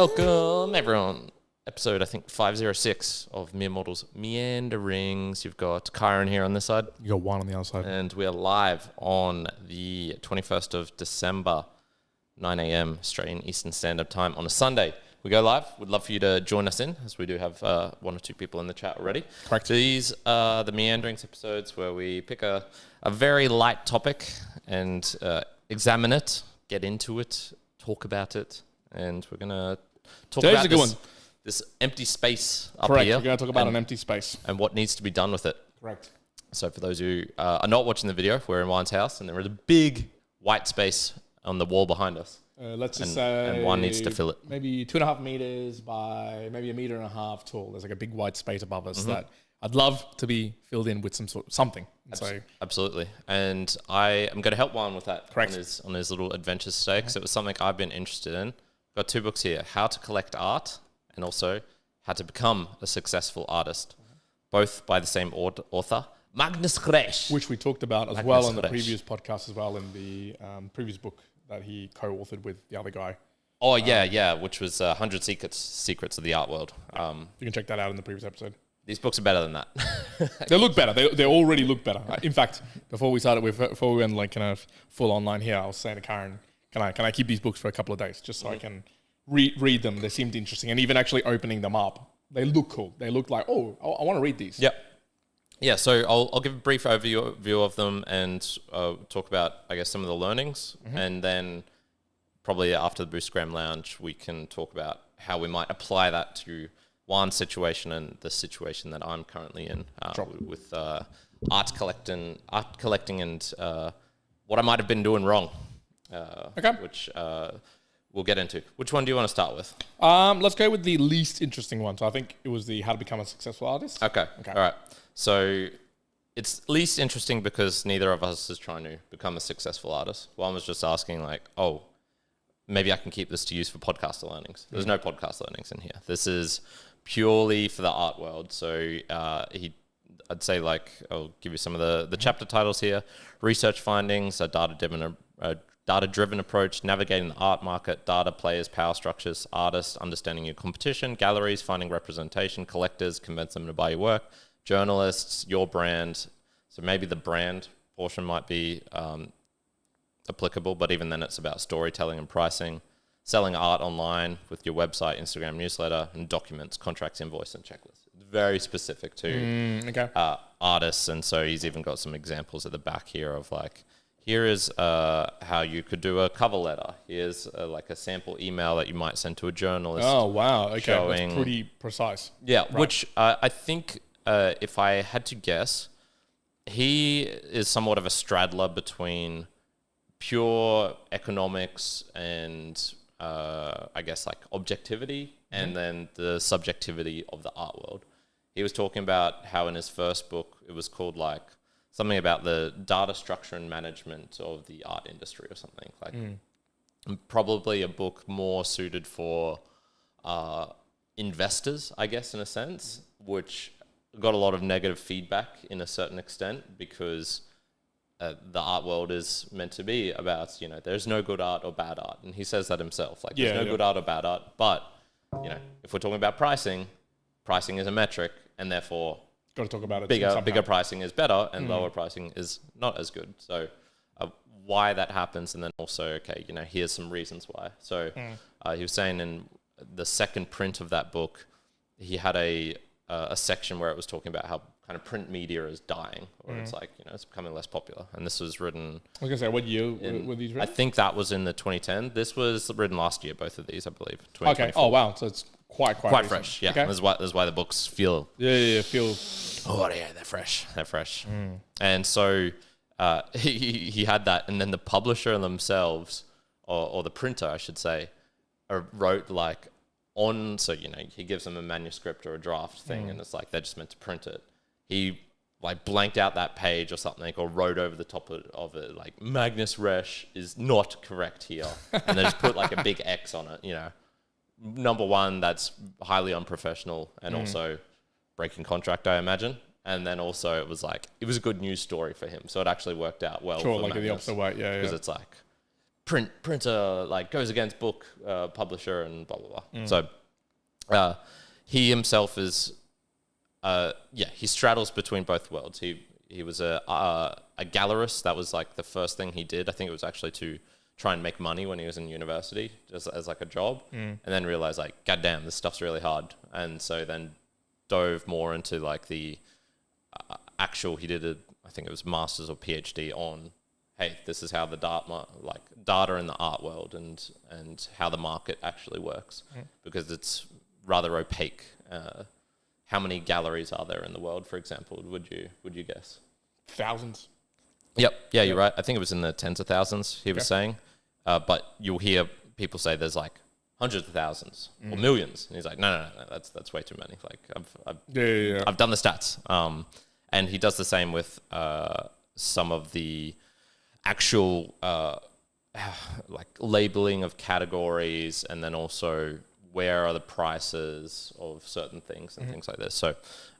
Welcome, everyone. Episode, I think, 506 of Mere Mortals Meanderings. You've got Kyron here on this side. You got Juan on the other side. And we are live on the 21st of December, 9 a.m. Australian Eastern Standard Time on a Sunday. We go live. We'd love for you to join us in, as we do have one or two people in the chat already. Correct. These are the Meanderings episodes where we pick a very light topic and examine it, get into it, talk about it, and we're going to talk Today's about this empty space up Correct. here. We're going to talk about an empty space. And what needs to be done with it. Correct. So for those who are not watching the video, we're in Juan's house, and there is a big white space on the wall behind us. Let's just say... And Juan needs to fill it. Maybe 2.5 meters by maybe 1.5 meters tall. There's like a big white space above us that I'd love to be filled in with something. Absolutely. And I am going to help Juan with that. Correct. On his little adventures today, because it was something I've been interested in. Got 2 books here, How to Collect Art and also How to Become a Successful Artist, both by the same author, Magnus Resch. Which we talked about as well in the previous podcast as well, in the previous book that he co-authored with the other guy. Oh, yeah, which was 100 Secrets of the Art World. You can check that out in the previous episode. These books are better than that. They look better. They already look better. In fact, before we went like kind of full online here, I was saying to Karen, can I keep these books for a couple of days just so I can read them? They seemed interesting, and even actually opening them up, they look cool. They look like, oh, I want to read these. Yep. Yeah, so I'll give a brief overview of them and talk about, I guess, some of the learnings, and then probably after the Boostragram Lounge, we can talk about how we might apply that to Juan's situation and the situation that I'm currently in with art collecting and what I might have been doing wrong. Which we'll get into. Which one do you want to start with? Let's go with the least interesting one. So I think it was the How to Become a Successful Artist. Okay. All right. So it's least interesting because neither of us is trying to become a successful artist. One was just asking like, oh, maybe I can keep this to use for podcaster learnings. There's no podcast learnings in here. This is purely for the art world. So I'd say like, I'll give you some of the chapter titles here. Research findings, a data-driven approach, navigating the art market, data, players, power structures, artists, understanding your competition, galleries, finding representation, collectors, convince them to buy your work, journalists, your brand. So maybe the brand portion might be applicable, but even then it's about storytelling and pricing, selling art online with your website, Instagram newsletter, and documents, contracts, invoice, and checklists. It's very specific to artists, and so he's even got some examples at the back here of like, here is how you could do a cover letter. Here's like a sample email that you might send to a journalist. Oh, wow. Okay, that's pretty precise. Yeah, right. Which I think if I had to guess, he is somewhat of a straddler between pure economics and I guess like objectivity and then the subjectivity of the art world. He was talking about how in his first book, it was called like something about the data structure and management of the art industry or something like probably a book more suited for investors, I guess, in a sense, which got a lot of negative feedback in a certain extent because the art world is meant to be about, there's no good art or bad art. And he says that himself, like there's no good art or bad art. But, if we're talking about pricing is a metric and therefore got to talk about it. Bigger pricing is better and lower pricing is not as good. So why that happens, and then also, here's some reasons why. So he was saying in the second print of that book, he had a section where it was talking about how kind of print media is dying, or it's like, it's becoming less popular. And this was written... I was going to say, what year were these written? I think that was in the 2010. This was written last year, both of these, I believe. Okay. Oh, wow. So it's quite fresh. Yeah. Okay. That's why the books feel... feel... Oh, yeah, they're fresh. And so he had that, and then the publisher themselves, or the printer, I should say, wrote like so, he gives them a manuscript or a draft thing, and it's like they're just meant to print it. He like blanked out that page or something, or wrote over the top of it, like Magnus Resch is not correct here. And they just put like a big X on it, Number one, that's highly unprofessional and also breaking contract, I imagine. And then also it was a good news story for him. So it actually worked out well. Sure, for like Magnus, the opposite way, yeah. Because it's like, printer, like goes against book publisher and blah, blah, blah. So he himself is, he straddles between both worlds. He was a gallerist. That was like the first thing he did. I think it was actually to try and make money when he was in university, just as like a job, and then realized like, God damn, this stuff's really hard. And so then dove more into like the he did I think it was master's or PhD on, hey, this is how the data in the art world and how the market actually works, because it's rather opaque. How many galleries are there in the world, for example? Would you guess? Thousands. Yep. Yeah, you're right. I think it was in the tens of thousands, he was saying. But you'll hear people say there's like hundreds of thousands or millions. And he's like, no, that's way too many. Like I've done the stats. And he does the same with some of the actual like labeling of categories, and then also where are the prices of certain things and things like this. So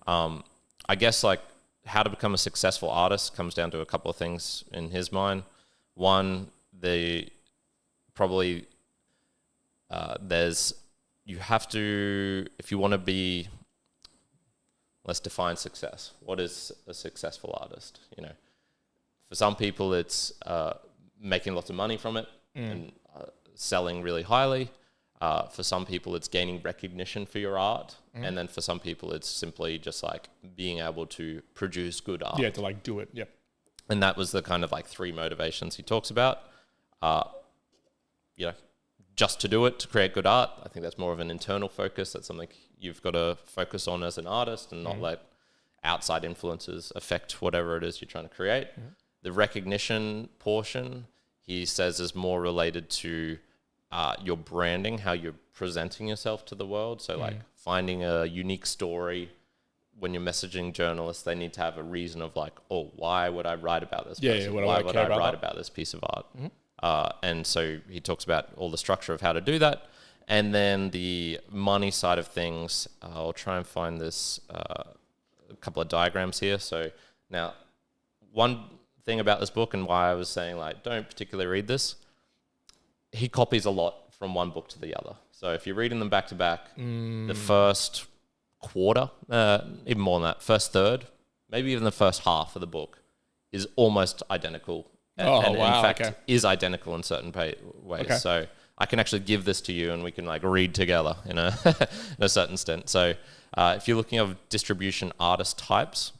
I guess like how to become a successful artist comes down to a couple of things in his mind. One, you have to, if you want to be, let's define success. What is a successful artist? You know, for some people it's making lots of money from it and selling really highly. For some people it's gaining recognition for your art. And then for some people it's simply just like being able to produce good art. Yeah, to like do it. Yep. And that was the kind of like three motivations he talks about. You know, just to do it, to create good art. I think that's more of an internal focus. That's something you've got to focus on as an artist and not let outside influences affect whatever it is you're trying to create. The recognition portion, he says, is more related to your branding, how you're presenting yourself to the world. So like finding a unique story. When you're messaging journalists, they need to have a reason of like, oh, why would I write about this person? Why would I write about this piece of art? And so he talks about all the structure of how to do that. And then the money side of things, I'll try and find this, a couple of diagrams here. So now, one thing about this book and why I was saying like, don't particularly read this, he copies a lot from one book to the other. So if you're reading them back to back, the first quarter, even more than that, first third, maybe even the first half of the book is almost identical. And in fact, is identical in certain ways. Okay. So I can actually give this to you and we can like read together in a, in a certain extent. So if you're looking at distribution artist types,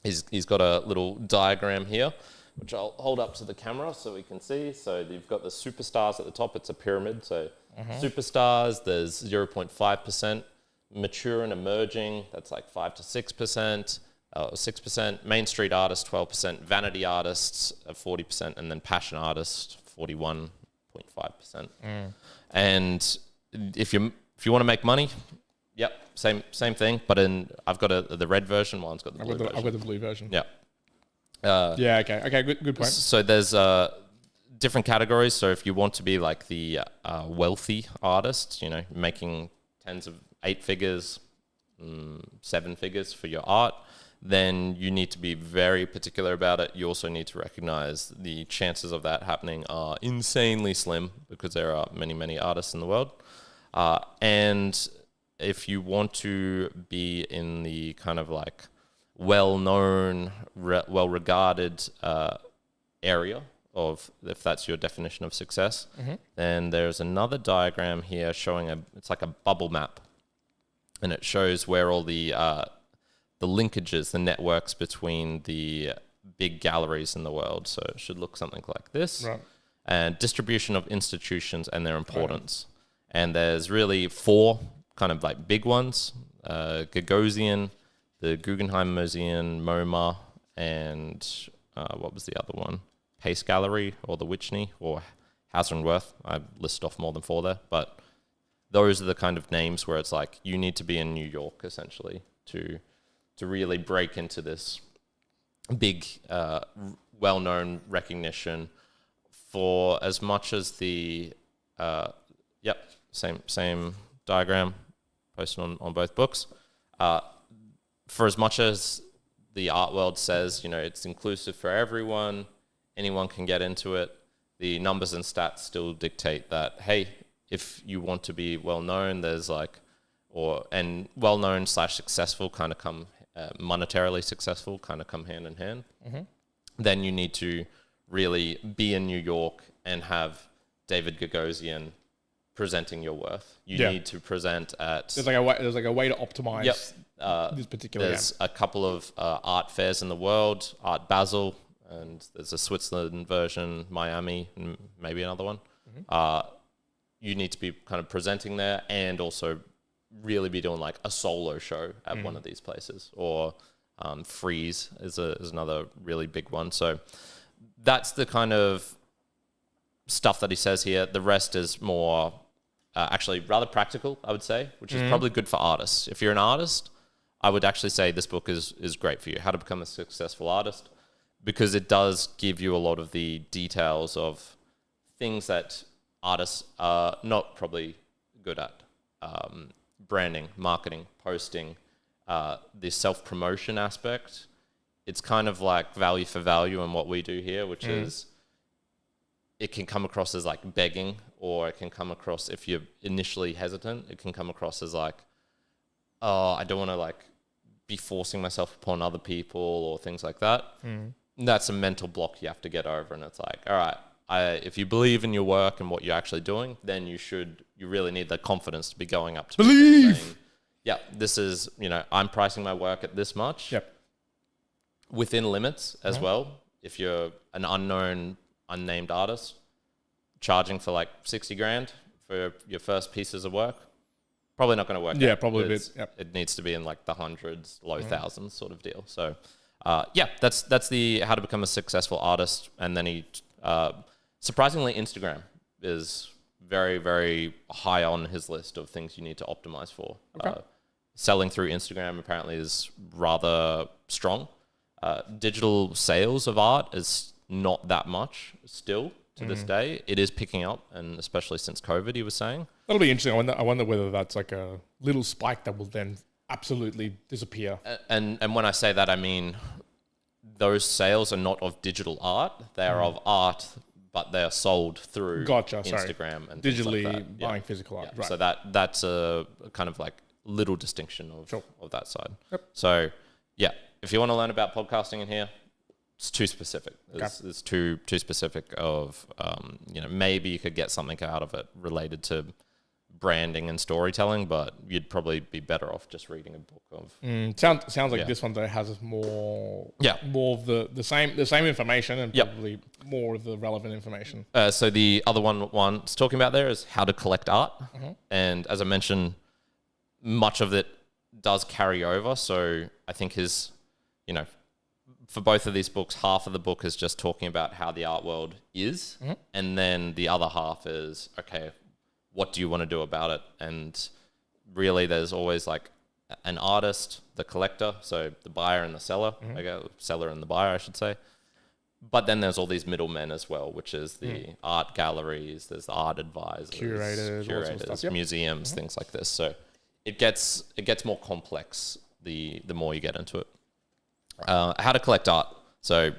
he's got a little diagram here, which I'll hold up to the camera so we can see. So you've got the superstars at the top. It's a pyramid. So superstars, there's 0.5%. Mature and emerging, that's like 5 to 6%. 6%, Main Street artists 12%, vanity artists 40%, and then passion artists 41.5%. And if you want to make money, yep, same thing. But I've got the red version. One's got the blue version. I've got the blue version. Yeah. Okay. Good point. So there's different categories. So if you want to be like the wealthy artist, you know, making tens of 8 figures, 7 figures for your art, then you need to be very particular about it. You also need to recognize the chances of that happening are insanely slim because there are many, many artists in the world. And if you want to be in the kind of like well-known, well-regarded area of, if that's your definition of success, then there's another diagram here showing it's like a bubble map. And it shows where all the linkages, the networks between the big galleries in the world. So it should look something like this. Right. And distribution of institutions and their importance. Right. And there's really 4 kind of like big ones. Gagosian, the Guggenheim Museum, MoMA, and what was the other one? Pace Gallery or the Whitney or Hauser and Wirth. I listed off more than 4 there. But those are the kind of names where it's like you need to be in New York essentially to really break into this big, well-known recognition. For as much as the, same diagram posted on both books. For as much as the art world says, you know, it's inclusive for everyone, anyone can get into it. the numbers and stats still dictate that, hey, if you want to be well-known, there's like, and well-known / successful kind of come, monetarily successful kind of come hand in hand. Then you need to really be in New York and have David Gagosian presenting your worth. You need to present at... There's like a way to optimize this particular There's a couple of art fairs in the world, Art Basel, and there's a Switzerland version, Miami, and maybe another one. You need to be kind of presenting there and also really be doing like a solo show at one of these places. Or Freeze is another really big one. So that's the kind of stuff that he says here. The rest is more actually rather practical, I would say, which is probably good for artists. If you're an artist, I would actually say this book is great for you. How to Become a Successful Artist, because it does give you a lot of the details of things that artists are not probably good at. Branding, marketing, posting, the self-promotion aspect. It's kind of like value for value in what we do here, which is it can come across as like begging, or it can come across, if you're initially hesitant, it can come across as like, oh, I don't want to like be forcing myself upon other people or things like that. That's a mental block you have to get over. And it's like, all right, if you believe in your work and what you're actually doing, then you really need the confidence to be going up to believe. Saying, yeah, this is, I'm pricing my work at this much. Yep. Within limits as well. If you're an unnamed artist, charging for like 60 grand for your first pieces of work, probably not going to work. Yeah, probably a bit. Yep. It needs to be in like the hundreds, low thousands sort of deal. So, that's the How to Become a Successful Artist. And then he, surprisingly, Instagram is very, very high on his list of things you need to optimize for. Okay. Selling through Instagram apparently is rather strong. Digital sales of art is not that much still to this day. It is picking up, and especially since COVID, he was saying. That'll be interesting. I wonder whether that's like a little spike that will then absolutely disappear. And when I say that, I mean those sales are not of digital art. They are of art, but they are sold through Instagram and digitally like that. buying physical art. Right. So that's a kind of like little distinction of that side. Yep. So if you want to learn about podcasting in here, it's too specific. It's too specific of, maybe you could get something out of it related to branding and storytelling, but you'd probably be better off just reading a book of. Sounds like this one though has more of the same information and probably more of the relevant information. So the other one it's talking about there is how to collect art, and as I mentioned, much of it does carry over. So I think his, for both of these books, half of the book is just talking about how the art world is, and then the other half is, okay, what do you want to do about it? And really there's always like an artist, the collector, so the buyer and the seller, seller and the buyer, I should say. But then there's all these middlemen as well, which is the art galleries, there's the art advisors, curators, museums, things like this. So it gets more complex the more you get into it. How to collect art. So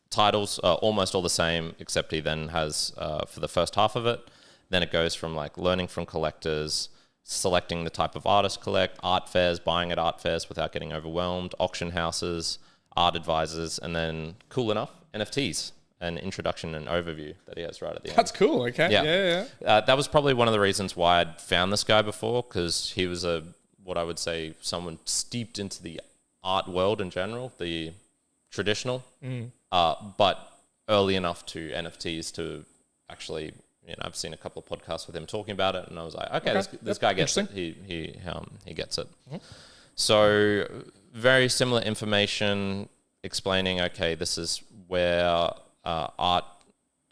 titles are almost all the same, except he then has, for the first half of it, then it goes from like learning from collectors, selecting the type of artist collect, art fairs, buying at art fairs without getting overwhelmed, auction houses, art advisors, and then cool enough, NFTs, an introduction and overview that he has right at the end. That's cool. Okay. Yeah. That was probably one of the reasons why I'd found this guy before, because he was what I would say someone steeped into the art world in general, the traditional, but early enough to NFTs to actually, I've seen a couple of podcasts with him talking about it, and I was like, okay. This guy gets it. He gets it. So very similar information explaining, okay, this is where art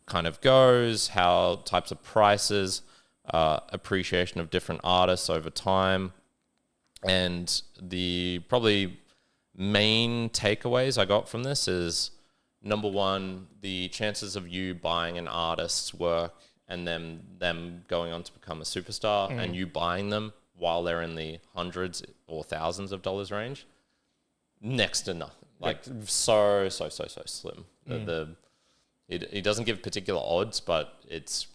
kind of goes, how types of prices, appreciation of different artists over time, and the probably main takeaways I got from this is, number one, the chances of you buying an artist's work and then them going on to become a superstar and you buying them while they're in the hundreds or thousands of dollars range, next to nothing. Like so slim. He doesn't give particular odds, but it's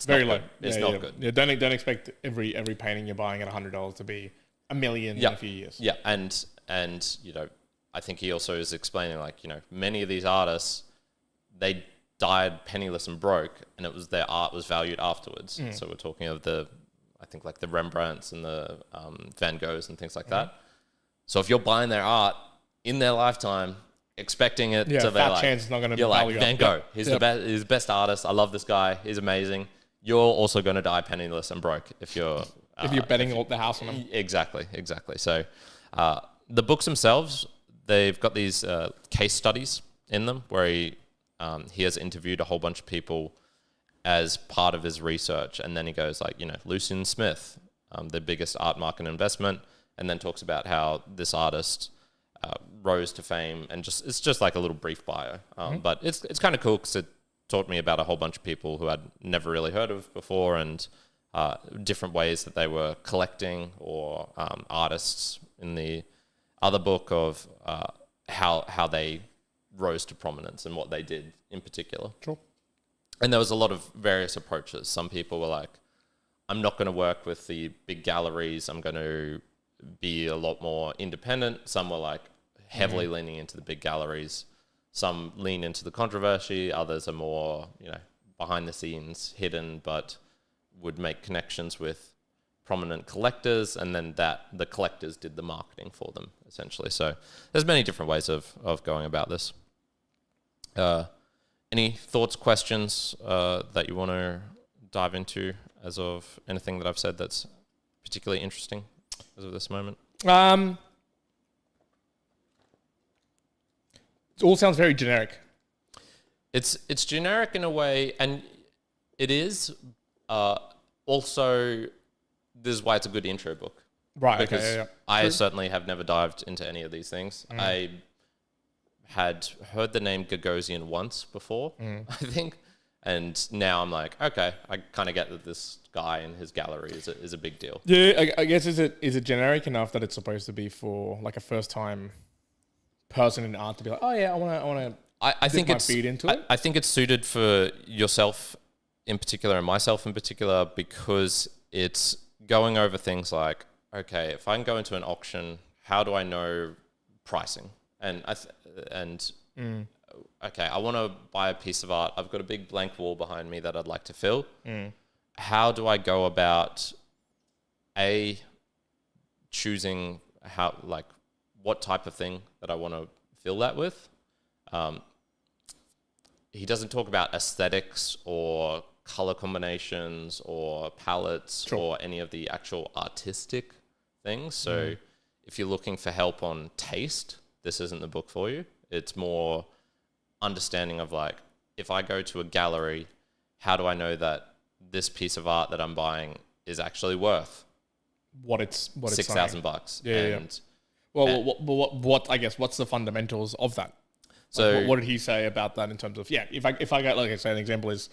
very not low. good. It's not good. Yeah, don't expect every painting you're buying at $100 to be $1 million in a few years. Yeah, and I think he also is explaining like many of these artists, they died penniless and broke, and it was their art was valued afterwards. So we're talking of I think like the Rembrandts and the Van Goghs and things like that. So if you're buying their art in their lifetime, expecting it to be like, chance it's not going to be like Van Gogh. He's the best. He's the best artist. I love this guy. He's amazing. You're also going to die penniless and broke if you're betting all the house on him. Exactly. So the books themselves, they've got these case studies in them where he has interviewed a whole bunch of people as part of his research, and then he goes like, Lucian Smith, the biggest art market investment, and then talks about how this artist rose to fame, and it's just like a little brief bio. But it's kind of cool because it taught me about a whole bunch of people who I'd never really heard of before, and different ways that they were collecting, or artists in the other book of how they rose to prominence and what they did in particular. Sure. And there was a lot of various approaches. Some people were like, I'm not going to work with the big galleries. I'm going to be a lot more independent. Some were like heavily leaning into the big galleries. Some lean into the controversy. Others are more, behind the scenes, hidden, but would make connections with prominent collectors, and then the collectors did the marketing for them, essentially. So there's many different ways of going about this. Any thoughts, questions that you want to dive into as of anything that I've said that's particularly interesting as of this moment? It all sounds very generic. It's generic in a way, and it is. Also, this is why it's a good intro book. Right, because okay, yeah. I certainly have never dived into any of these things. I had heard the name Gagosian once before, I think, and now I'm like, okay, I kind of get that this guy and his gallery is a big deal. Yeah, I guess is it generic enough that it's supposed to be for like a first time person in art to be like, oh yeah, I want to. I think it's feed into it. I think it's suited for yourself in particular and myself in particular, because it's going over things like, okay, if I can go into an auction, how do I know pricing? And okay, I want to buy a piece of art. I've got a big blank wall behind me that I'd like to fill. How do I go about choosing what type of thing that I want to fill that with? He doesn't talk about aesthetics or color combinations or palettes or any of the actual artistic things. So if you're looking for help on taste, this isn't the book for you. It's more understanding of like, if I go to a gallery, how do I know that this piece of art that I'm buying is actually worth what it's $6,000? Yeah. Well, what I guess, what's the fundamentals of that? So like, what did he say about that in terms of, if I go, like I say, an example is,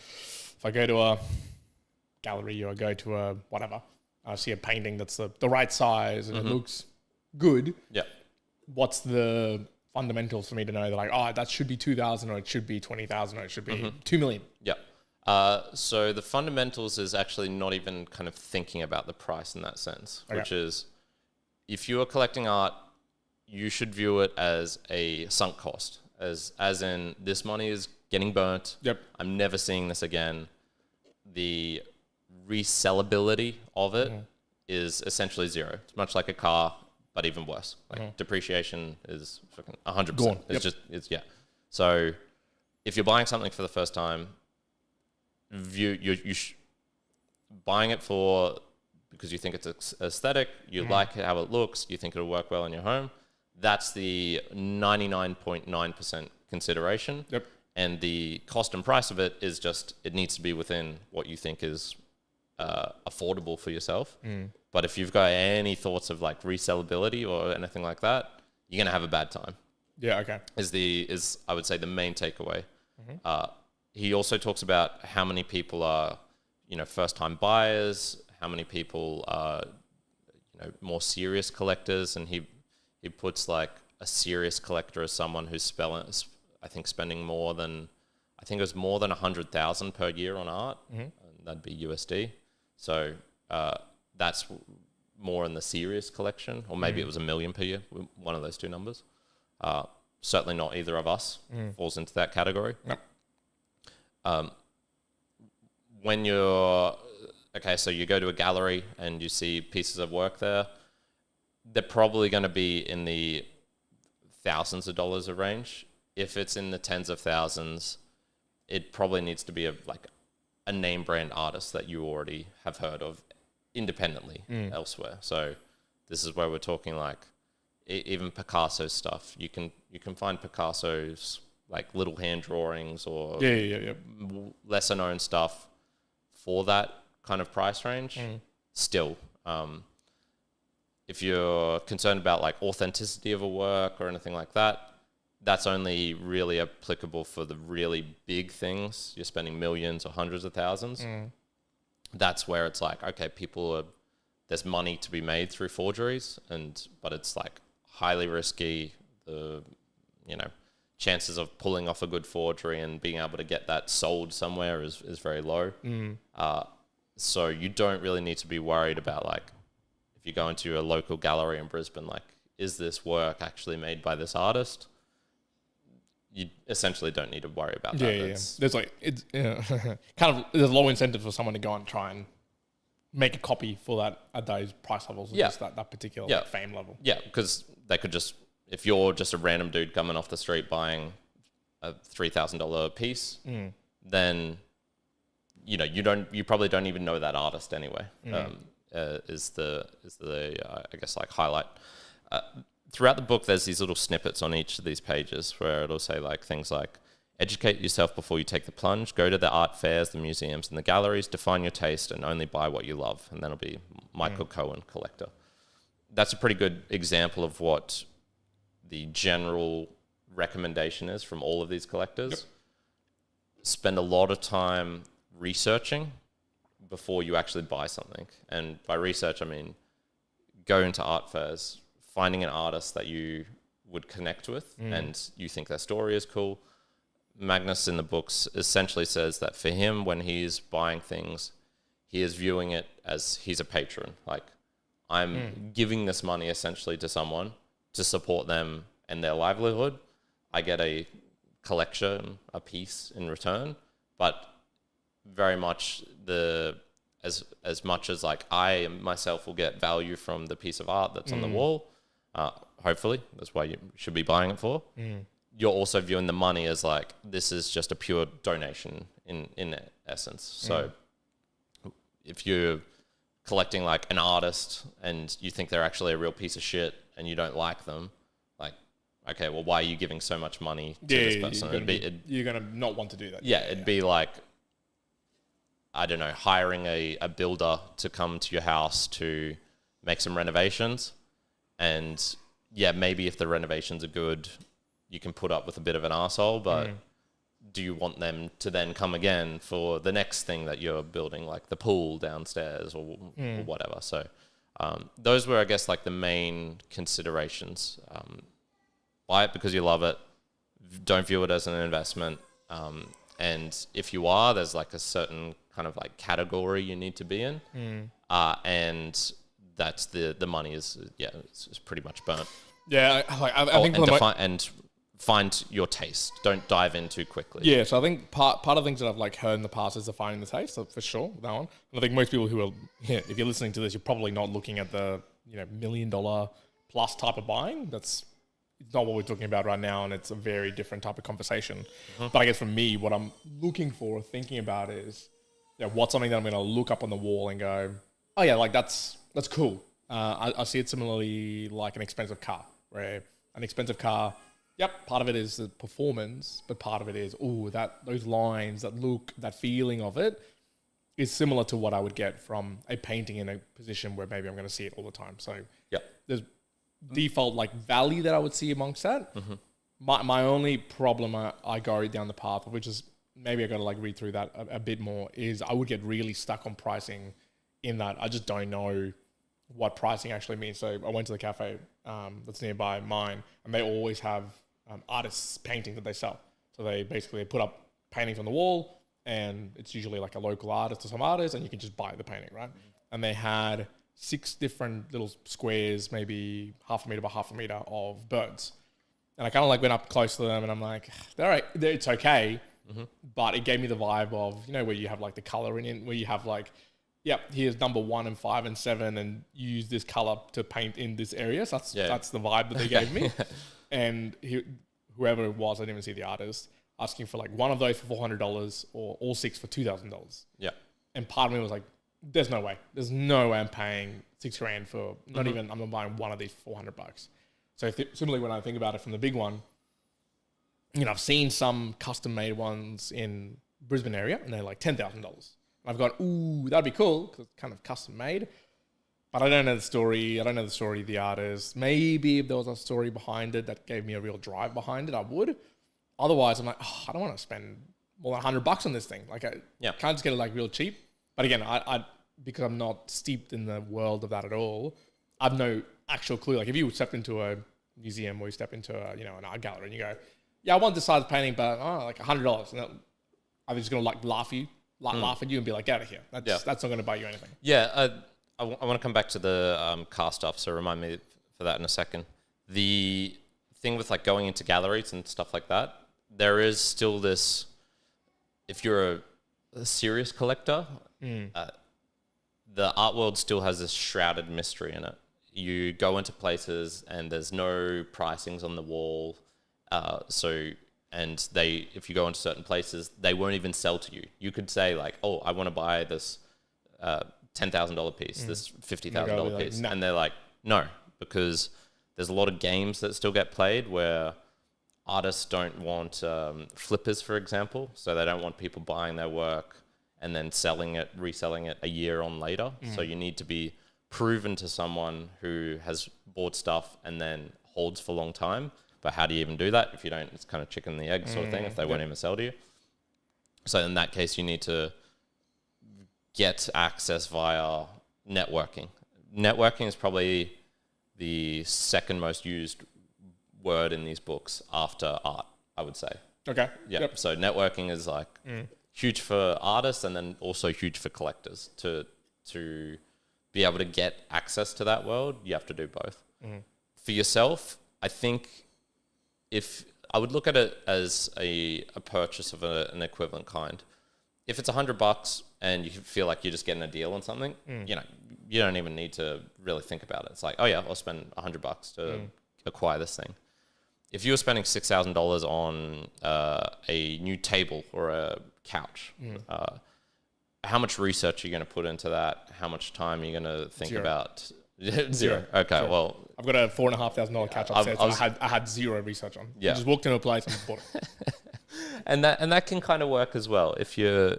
if I go to a gallery or I go to a whatever, I see a painting that's the right size and it looks good. Yeah. What's the fundamentals for me to know that, like, oh, that should be 2,000 or it should be 20,000 or it should be 2 million? Yeah. So the fundamentals is actually not even kind of thinking about the price in that sense, which is, if you are collecting art, you should view it as a sunk cost, as in, this money is getting burnt. Yep. I'm never seeing this again. The resellability of it is essentially zero. It's much like a car, but even worse. Like depreciation is fucking 100%. Gone. It's So if you're buying something for the first time, buying it because you think it's aesthetic, you like how it looks, you think it'll work well in your home. That's the 99.9% consideration. Yep. And the cost and price of it is just, it needs to be within what you think is affordable for yourself. But if you've got any thoughts of like resellability or anything like that, you're going to have a bad time. Yeah, okay. Is I would say the main takeaway. He also talks about how many people are, first-time buyers, how many people are, more serious collectors, and he puts like a serious collector as someone who's spending more than I think it was more than 100,000 per year on art. And that'd be USD. So that's more in the serious collection, or maybe it was $1 million per year, one of those two numbers. Certainly not either of us falls into that category. Nope. When you're, okay, so you go to a gallery and you see pieces of work there, they're probably going to be in the thousands of dollars of range. If it's in the tens of thousands, it probably needs to be a name brand artist that you already have heard of independently elsewhere. So this is where we're talking like even Picasso stuff. You can find Picasso's like little hand drawings or lesser known stuff for that kind of price range. Still, if you're concerned about like authenticity of a work or anything like that, that's only really applicable for the really big things. You're spending millions or hundreds of thousands. That's where it's like, okay, there's money to be made through forgeries, but it's like highly risky. The chances of pulling off a good forgery and being able to get that sold somewhere is very low. So you don't really need to be worried about like, if you go into a local gallery in Brisbane, like, is this work actually made by this artist? You essentially don't need to worry about that. There's like, it's kind of, there's low incentive for someone to go and try and make a copy for that at those price levels, just that particular like, fame level. Yeah, because they could just, if you're just a random dude coming off the street buying a $3,000 piece, then you probably don't even know that artist anyway. Is the I guess like highlight. Throughout the book, there's these little snippets on each of these pages where it'll say like things like, educate yourself before you take the plunge, go to the art fairs, the museums and the galleries, define your taste and only buy what you love. And then it'll be Michael Cohen, collector. That's a pretty good example of what the general recommendation is from all of these collectors. Spend a lot of time researching before you actually buy something. And by research, I mean, go into art fairs, finding an artist that you would connect with and you think their story is cool. Magnus in the books essentially says that for him, when he's buying things, he is viewing it as he's a patron. Like, I'm giving this money essentially to someone to support them and their livelihood. I get a collection, a piece in return, but very much as much as like I myself will get value from the piece of art that's on the wall. Hopefully, that's why you should be buying it for. You're also viewing the money as like, this is just a pure donation in essence. So if you're collecting like an artist and you think they're actually a real piece of shit and you don't like them, like, okay, well, why are you giving so much money to this person? You're going to not want to do that. It'd be like, I don't know, hiring a builder to come to your house to make some renovations. And maybe if the renovations are good, you can put up with a bit of an arsehole, but do you want them to then come again for the next thing that you're building, like the pool downstairs or whatever? So those were, I guess, like the main considerations. Buy it because you love it. Don't view it as an investment. And if you are, there's like a certain kind of like category you need to be in. And that's the money is, it's pretty much burnt. Yeah, I think and find your taste. Don't dive in too quickly. Yeah, so I think part of the things that I've like heard in the past is defining the taste, so for sure, that one. And I think most people who are, if you're listening to this, you're probably not looking at the $1 million plus type of buying. It's not what we're talking about right now, and it's a very different type of conversation. But I guess for me, what I'm looking for, thinking about is, what's something that I'm going to look up on the wall and go, oh yeah, like that's cool. I see it similarly like an expensive car, where an expensive car, part of it is the performance, but part of it is, those lines, that look, that feeling of it is similar to what I would get from a painting in a position where maybe I'm going to see it all the time. So there's default like value that I would see amongst that. My only problem I go down the path of, which is maybe I got to like read through that a bit more, is I would get really stuck on pricing in that I just don't know what pricing actually means. So I went to the cafe that's nearby mine, and they always have artists' painting that they sell. So they basically put up paintings on the wall, and it's usually like a local artist or some artist, and you can just buy the painting, right? And they had 6 different little squares, maybe half a meter by half a meter of birds. And I kind of like went up close to them, and I'm like, all right, it's okay. But it gave me the vibe of, where you have like the color in it, where you have like, here's number 1 and 5 and 7, and you use this color to paint in this area. So that's the vibe that they gave me. And whoever it was, I didn't even see the artist, asking for like one of those for $400 or all 6 for $2,000. Yeah. And part of me was like, there's no way. There's no way I'm paying $6,000 for not even, I'm not buying one of these for $400. So similarly, when I think about it from the big one, I've seen some custom made ones in Brisbane area, and they're like $10,000. I've got, ooh, that'd be cool because it's kind of custom made, but I don't know the story. I don't know the story of the artist. Maybe if there was a story behind it that gave me a real drive behind it, I would. Otherwise, I'm like, I don't want to spend more than $100 on this thing. Like, I can't just get it like real cheap. But again, I because I'm not steeped in the world of that at all, I've no actual clue. Like, if you step into a museum or you step into an art gallery and you go, I want this size painting, but like $100, and I'm just gonna like laugh at you and be like, get out of here. That's not gonna buy you anything. Yeah, I want to come back to the car stuff, so remind me for that in a second. The thing with like going into galleries and stuff like that, there is still this, if you're a serious collector, the art world still has this shrouded mystery in it. You go into places and there's no pricings on the wall. If you go into certain places, they won't even sell to you. You could say like, I want to buy this $10,000 piece, this $50,000 piece. Like, no. And they're like, no, because there's a lot of games that still get played where artists don't want flippers, for example. So they don't want people buying their work and then reselling it a year on later. So you need to be proven to someone who has bought stuff and then holds for a long time. But how do you even do that if you don't? It's kind of chicken and the egg sort of thing if they won't even sell to you. So in that case, you need to get access via networking. Networking is probably the second most used word in these books after art, I would say. Okay. Yeah. Yep. So networking is like huge for artists and then also huge for collectors. To be able to get access to that world, you have to do both. For yourself, I think if I would look at it as a purchase of an equivalent kind. If it's $100 and you feel like you're just getting a deal on something, you don't even need to really think about it. It's like, I'll spend $100 to acquire this thing. If you were spending $6,000 on a new table or a couch, how much research are you going to put into that? How much time are you going to think about? Zero. Okay, Zero. well, I've got a $4,500 couch upstairs. I had zero research on. I just walked into a place and bought it. and that can kind of work as well if you're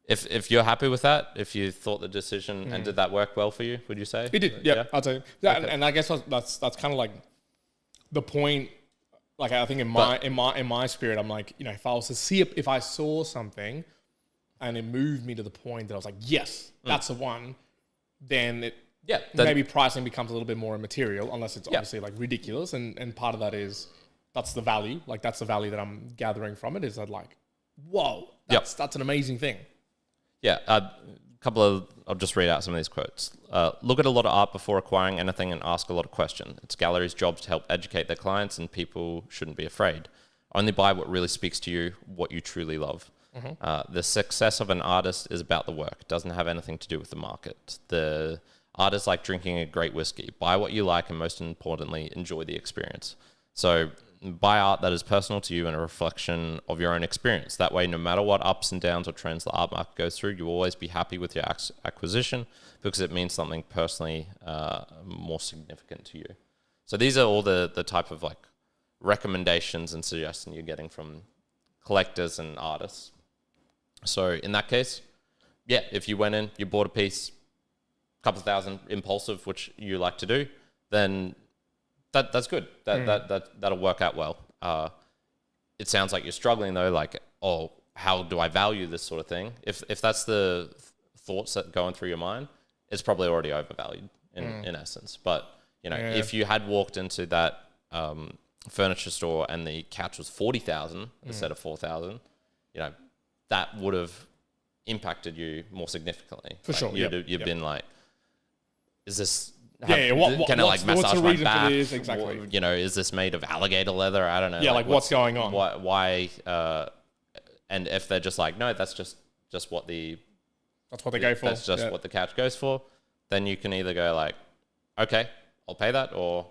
happy with that. If you thought the decision and did that work well for you, would you say it did? Yeah, I'll tell you. Okay. And I guess that's kind of like the point. Like I think in my spirit, I'm like, if I was to see if I saw something and it moved me to the point that I was like, yes, that's the one. Then maybe pricing becomes a little bit more immaterial unless it's obviously like ridiculous. And part of that is that's the value. Like that's the value that I'm gathering from it is that like, whoa, that's an amazing thing. Yeah. I'll just read out some of these quotes. Look at a lot of art before acquiring anything and ask a lot of questions. It's galleries' job to help educate their clients and people shouldn't be afraid. Only buy what really speaks to you, what you truly love. The success of an artist is about the work. It doesn't have anything to do with the market. The art is like drinking a great whiskey. Buy what you like and most importantly, enjoy the experience. So buy art that is personal to you and a reflection of your own experience. That way, no matter what ups and downs or trends the art market goes through, you'll always be happy with your acquisition because it means something personally more significant to you. So these are all the type of like recommendations and suggestions you're getting from collectors and artists. So in that case, if you went in, you bought a piece, a couple thousand impulsive, which you like to do, then that's good. That'll work out well. It sounds like you're struggling though, like, how do I value this sort of thing? If that's the thoughts that going through your mind, it's probably already overvalued in essence. But if you had walked into that furniture store and the couch was 40,000 instead of 4,000, you know, that would have impacted you more significantly. For sure. You've been like, is this... Can I like massage my back? Exactly. You know, is this made of alligator leather? I don't know. Yeah, like what's going on? Why? And if they're just like, no, that's just what that's what they go for. That's just what the couch goes for. Then you can either go like, okay, I'll pay that, or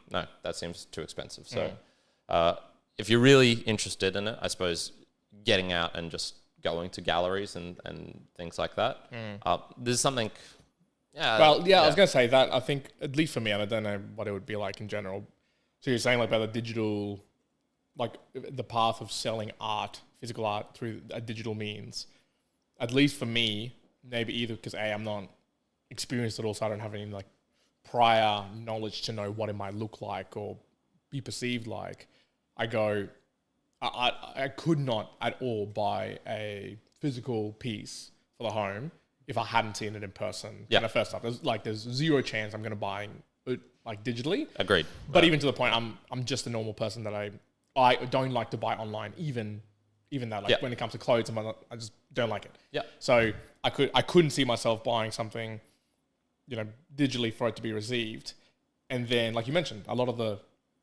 no, that seems too expensive. So, if you're really interested in it, I suppose getting out and just going to galleries and things like that. There's something. Yeah. Well, I was going to say that I think, at least for me, and I don't know what it would be like in general. So you're saying like about the digital, like the path of selling art, physical art through a digital means. At least for me, maybe either because I'm not experienced at all, so I don't have any like prior knowledge to know what it might look like or be perceived like. I could not at all buy a physical piece for the home if I hadn't seen it in person. Yeah. Kind of first off, there's zero chance I'm going to buy it like digitally. Agreed. But even to the point, I'm just a normal person that I don't like to buy online. Even that, like when it comes to clothes and whatnot, I just don't like it. Yeah. So I couldn't see myself buying something, you know, digitally for it to be received. And then, like you mentioned, a lot of the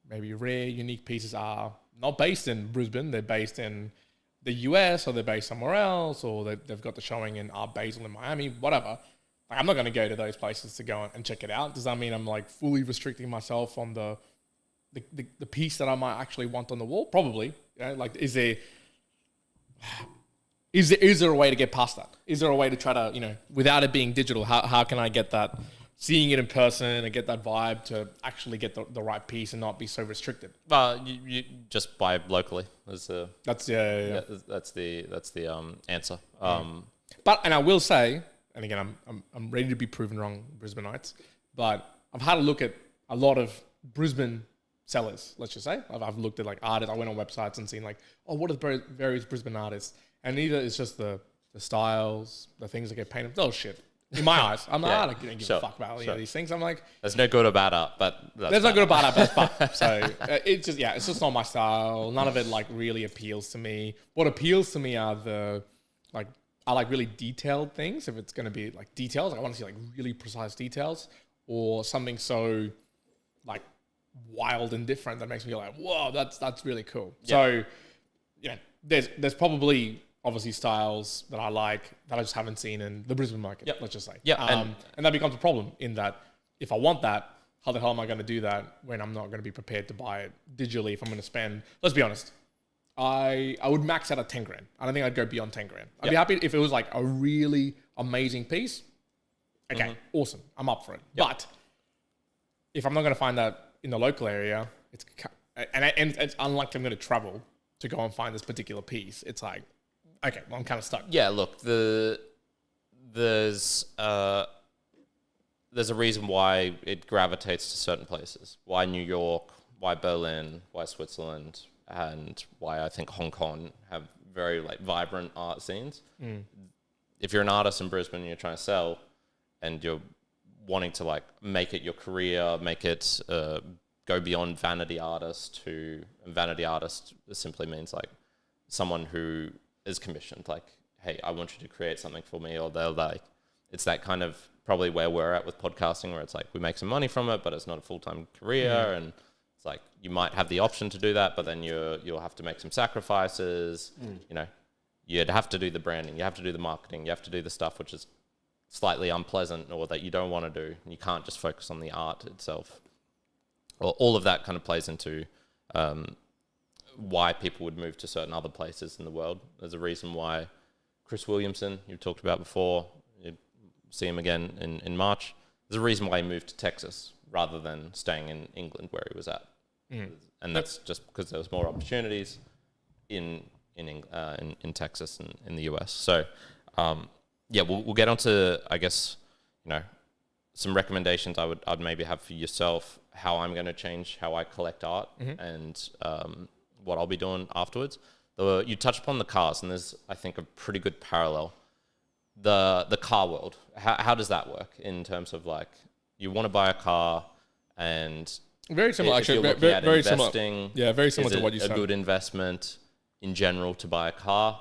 maybe rare, unique pieces are not based in Brisbane. They're based in the US, or they're based somewhere else, or they've got the showing in Art Basel in Miami, whatever. Like, I'm not going to go to those places to go and check it out. Does that mean I'm like fully restricting myself on the piece that I might actually want on the wall? Probably. Yeah? Like, is there a way to get past that? Is there a way to try to, you know, without it being digital, how can I get that, seeing it in person and get that vibe to actually get the right piece and not be so restricted? Well, you just buy locally. That's the answer. But I will say, and again, I'm ready to be proven wrong, Brisbaneites, but I've had a look at a lot of Brisbane sellers, let's just say. I've looked at like artists. I went on websites and seen like, oh, what are various Brisbane artists? And either it's just the styles, the things that get painted. Oh, shit. In my eyes, I'm like, I don't give a fuck about any of these things. I'm like, there's no good or bad art, but there's no good or bad art, but it's fun. So it's just not my style. None of it like really appeals to me. What appeals to me are I like really detailed things. If it's going to be like details, I want to see like really precise details, or something so like wild and different that makes me like, whoa, that's really cool. Yeah. So, you know, there's probably obviously styles that I like that I just haven't seen in the Brisbane market, let's just say. Yeah. And that becomes a problem in that if I want that, how the hell am I going to do that when I'm not going to be prepared to buy it digitally if I'm going to spend, let's be honest, I would max out at 10 grand. I don't think I'd go beyond 10 grand. I'd be happy if it was like a really amazing piece. Okay, awesome. I'm up for it. Yep. But if I'm not going to find that in the local area, it's unlikely I'm going to travel to go and find this particular piece. It's like, okay, well, I'm kind of stuck. Yeah, look, there's a reason why it gravitates to certain places. Why New York, why Berlin, why Switzerland, and why I think Hong Kong have very like vibrant art scenes. If you're an artist in Brisbane and you're trying to sell and you're wanting to like make it your career, make it go beyond vanity artist simply means like someone who is commissioned, like, hey, I want you to create something for me, or they'll like, it's that kind of probably where we're at with podcasting, where it's like we make some money from it, but it's not a full-time career, and it's like you might have the option to do that, but then you'll have to make some sacrifices. You know, you'd have to do the branding, you have to do the marketing, you have to do the stuff which is slightly unpleasant or that you don't want to do, and you can't just focus on the art itself. Well, all of that kind of plays into why people would move to certain other places in the world. There's a reason why Chris Williamson, you've talked about before, you see him again in March. There's a reason why he moved to Texas rather than staying in England where he was at. And that's just because there was more opportunities in Texas and in the US. So, we'll get onto, I guess, you know, some recommendations I'd maybe have for yourself, how I'm going to change how I collect art and what I'll be doing afterwards. You touched upon the cars, and there's, I think, a pretty good parallel. The car world, how does that work in terms of like, you want to buy a car and... Very similar, If actually. you're looking Very, at very similar. investing, Yeah, very similar is to what it you a said. good investment in general to buy a car?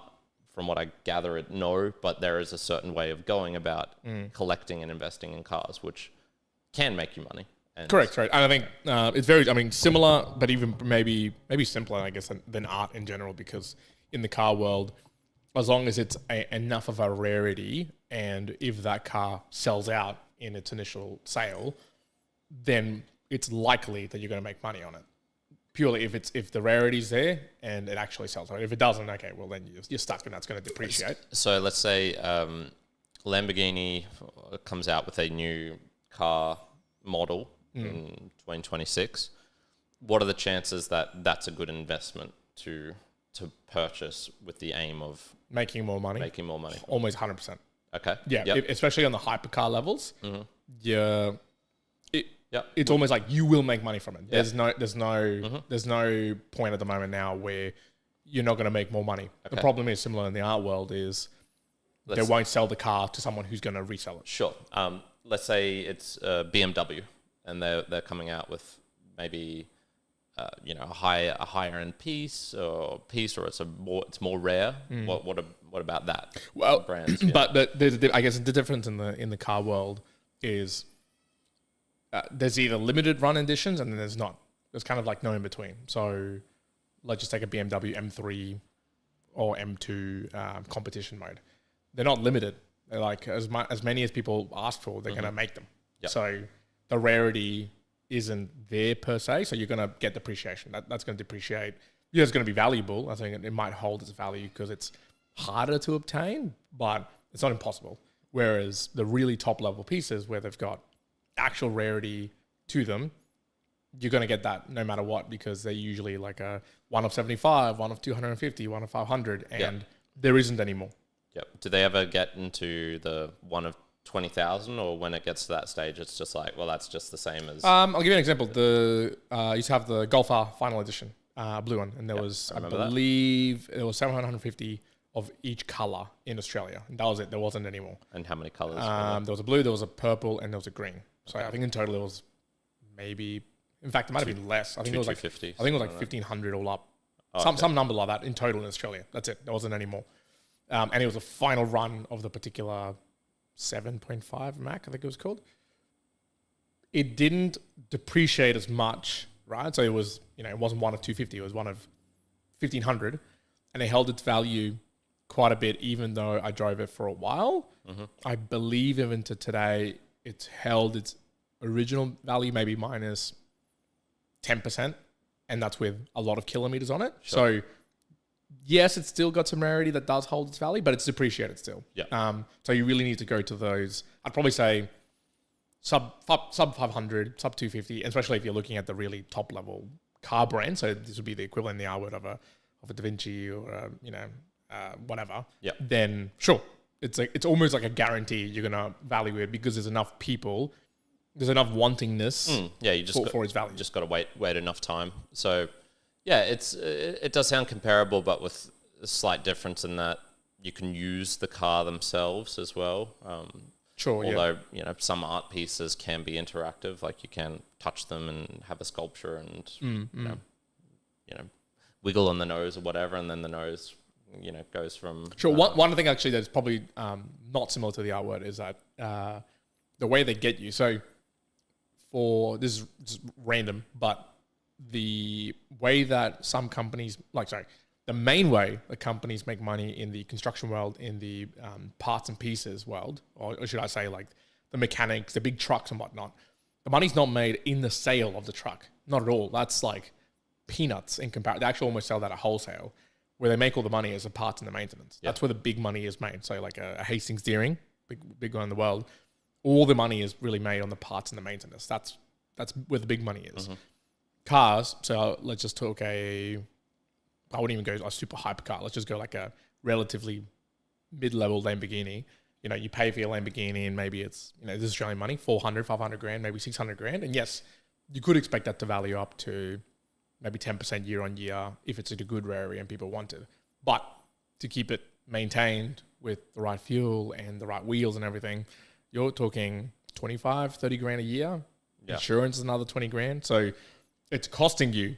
From what I gather, no, but there is a certain way of going about collecting and investing in cars, which can make you money. And Correct. And I think it's very, I mean, similar, but even maybe simpler, I guess, than art in general, because in the car world, as long as it's enough of a rarity, and if that car sells out in its initial sale, then it's likely that you're going to make money on it. Purely if the rarity's there and it actually sells out. If it doesn't, okay, well then you're stuck and that's going to depreciate. So let's say Lamborghini comes out with a new car model in 2026. What are the chances that that's a good investment to purchase with the aim of Making more money? Almost 100%. Okay. Yeah, especially on the hypercar levels. Yeah. Yep. It's almost like you will make money from it. There's no point at the moment now where you're not going to make more money. Okay. The problem is similar in the art world is they won't sell the car to someone who's going to resell it. Sure. Let's say it's BMW and they're coming out with maybe a higher end piece or it's more rare. What about that? Well, brands. But I guess the difference in the car world is. There's either limited run editions and then there's not. There's kind of like no in between. So let's just take a BMW M3 or M2 competition mode. They're not limited. They're like as many as people ask for, they're going to make them. Yep. So the rarity isn't there per se. So you're going to get depreciation. That's going to depreciate. Yeah, it's going to be valuable. I think it might hold its value because it's harder to obtain, but it's not impossible. Whereas the really top level pieces where they've got actual rarity to them, you're going to get that no matter what, because they're usually like a 1 of 75, 1 of 250, 1 of 500, and there isn't anymore. Yep. Do they ever get into the 1 of 20,000, or when it gets to that stage, it's just like, well, that's just the same as... I'll give you an example. Used to have the Golf R Final Edition, blue one, and there was, I believe, there was 750 of each color in Australia, and that was it. There wasn't anymore. And how many colors? There was a blue, there was a purple, and there was a green. So I think in total it was maybe, in fact, it might have been less. I think it was like 1,500 all up. Some number like that in total in Australia. That's it. There wasn't any more. And it was a final run of the particular 7.5 Mac, I think it was called. It didn't depreciate as much, right? So it was, it wasn't 1 of 250. It was 1 of 1,500, and it held its value quite a bit, even though I drove it for a while. I believe even to today, it's held its original value, maybe minus 10%, and that's with a lot of kilometers on it. Sure. So yes, it's still got some rarity that does hold its value, but it's depreciated still. Yeah. So you really need to go to those. I'd probably say sub 500, sub 250, especially if you're looking at the really top level car brand. So this would be the equivalent in the R word of a Da Vinci or whatever. Yeah. Then sure. It's almost like a guarantee you're going to value it because there's enough people, there's enough wantingness for its value. You just got to wait enough time. So, yeah, it does sound comparable, but with a slight difference in that you can use the car themselves as well. Sure, although, some art pieces can be interactive, like you can touch them and have a sculpture and, wiggle on the nose or whatever, and then the nose... goes from... Sure. One thing actually that's probably not similar to the art word is that the way they get you. So this is just random, but the way that some companies, the main way that companies make money in the construction world, in the parts and pieces world, or should I say like the mechanics, the big trucks and whatnot, the money's not made in the sale of the truck. Not at all. That's like peanuts in comparison. They actually almost sell that at wholesale, where they make all the money as the parts and the maintenance. Yep. That's where the big money is made. So like a Hastings Deering, big one in the world, all the money is really made on the parts and the maintenance. That's where the big money is. Cars, so let's just talk I wouldn't even go a super hypercar. Let's just go like a relatively mid-level Lamborghini. You pay for your Lamborghini and maybe it's, this is Australian money, 400, 500 grand, maybe 600 grand. And yes, you could expect that to value up to maybe 10% year on year if it's a good rarity and people want it. But to keep it maintained with the right fuel and the right wheels and everything, you're talking 25, 30 grand a year. Yeah. Insurance is another 20 grand. So it's costing you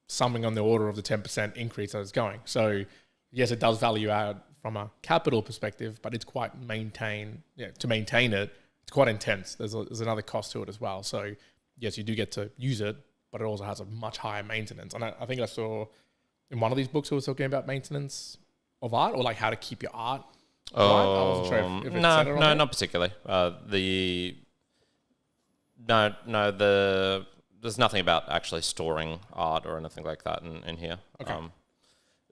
something on the order of the 10% increase that it's going. So yes, it does value out from a capital perspective, but it's quite to maintain it, it's quite intense. There's another cost to it as well. So yes, you do get to use it, but it also has a much higher maintenance. And I think I saw in one of these books, it was talking about maintenance of art, or like how to keep your art right. I wasn't sure if it said it on there. Not particularly. There's nothing about actually storing art or anything like that in here. Okay.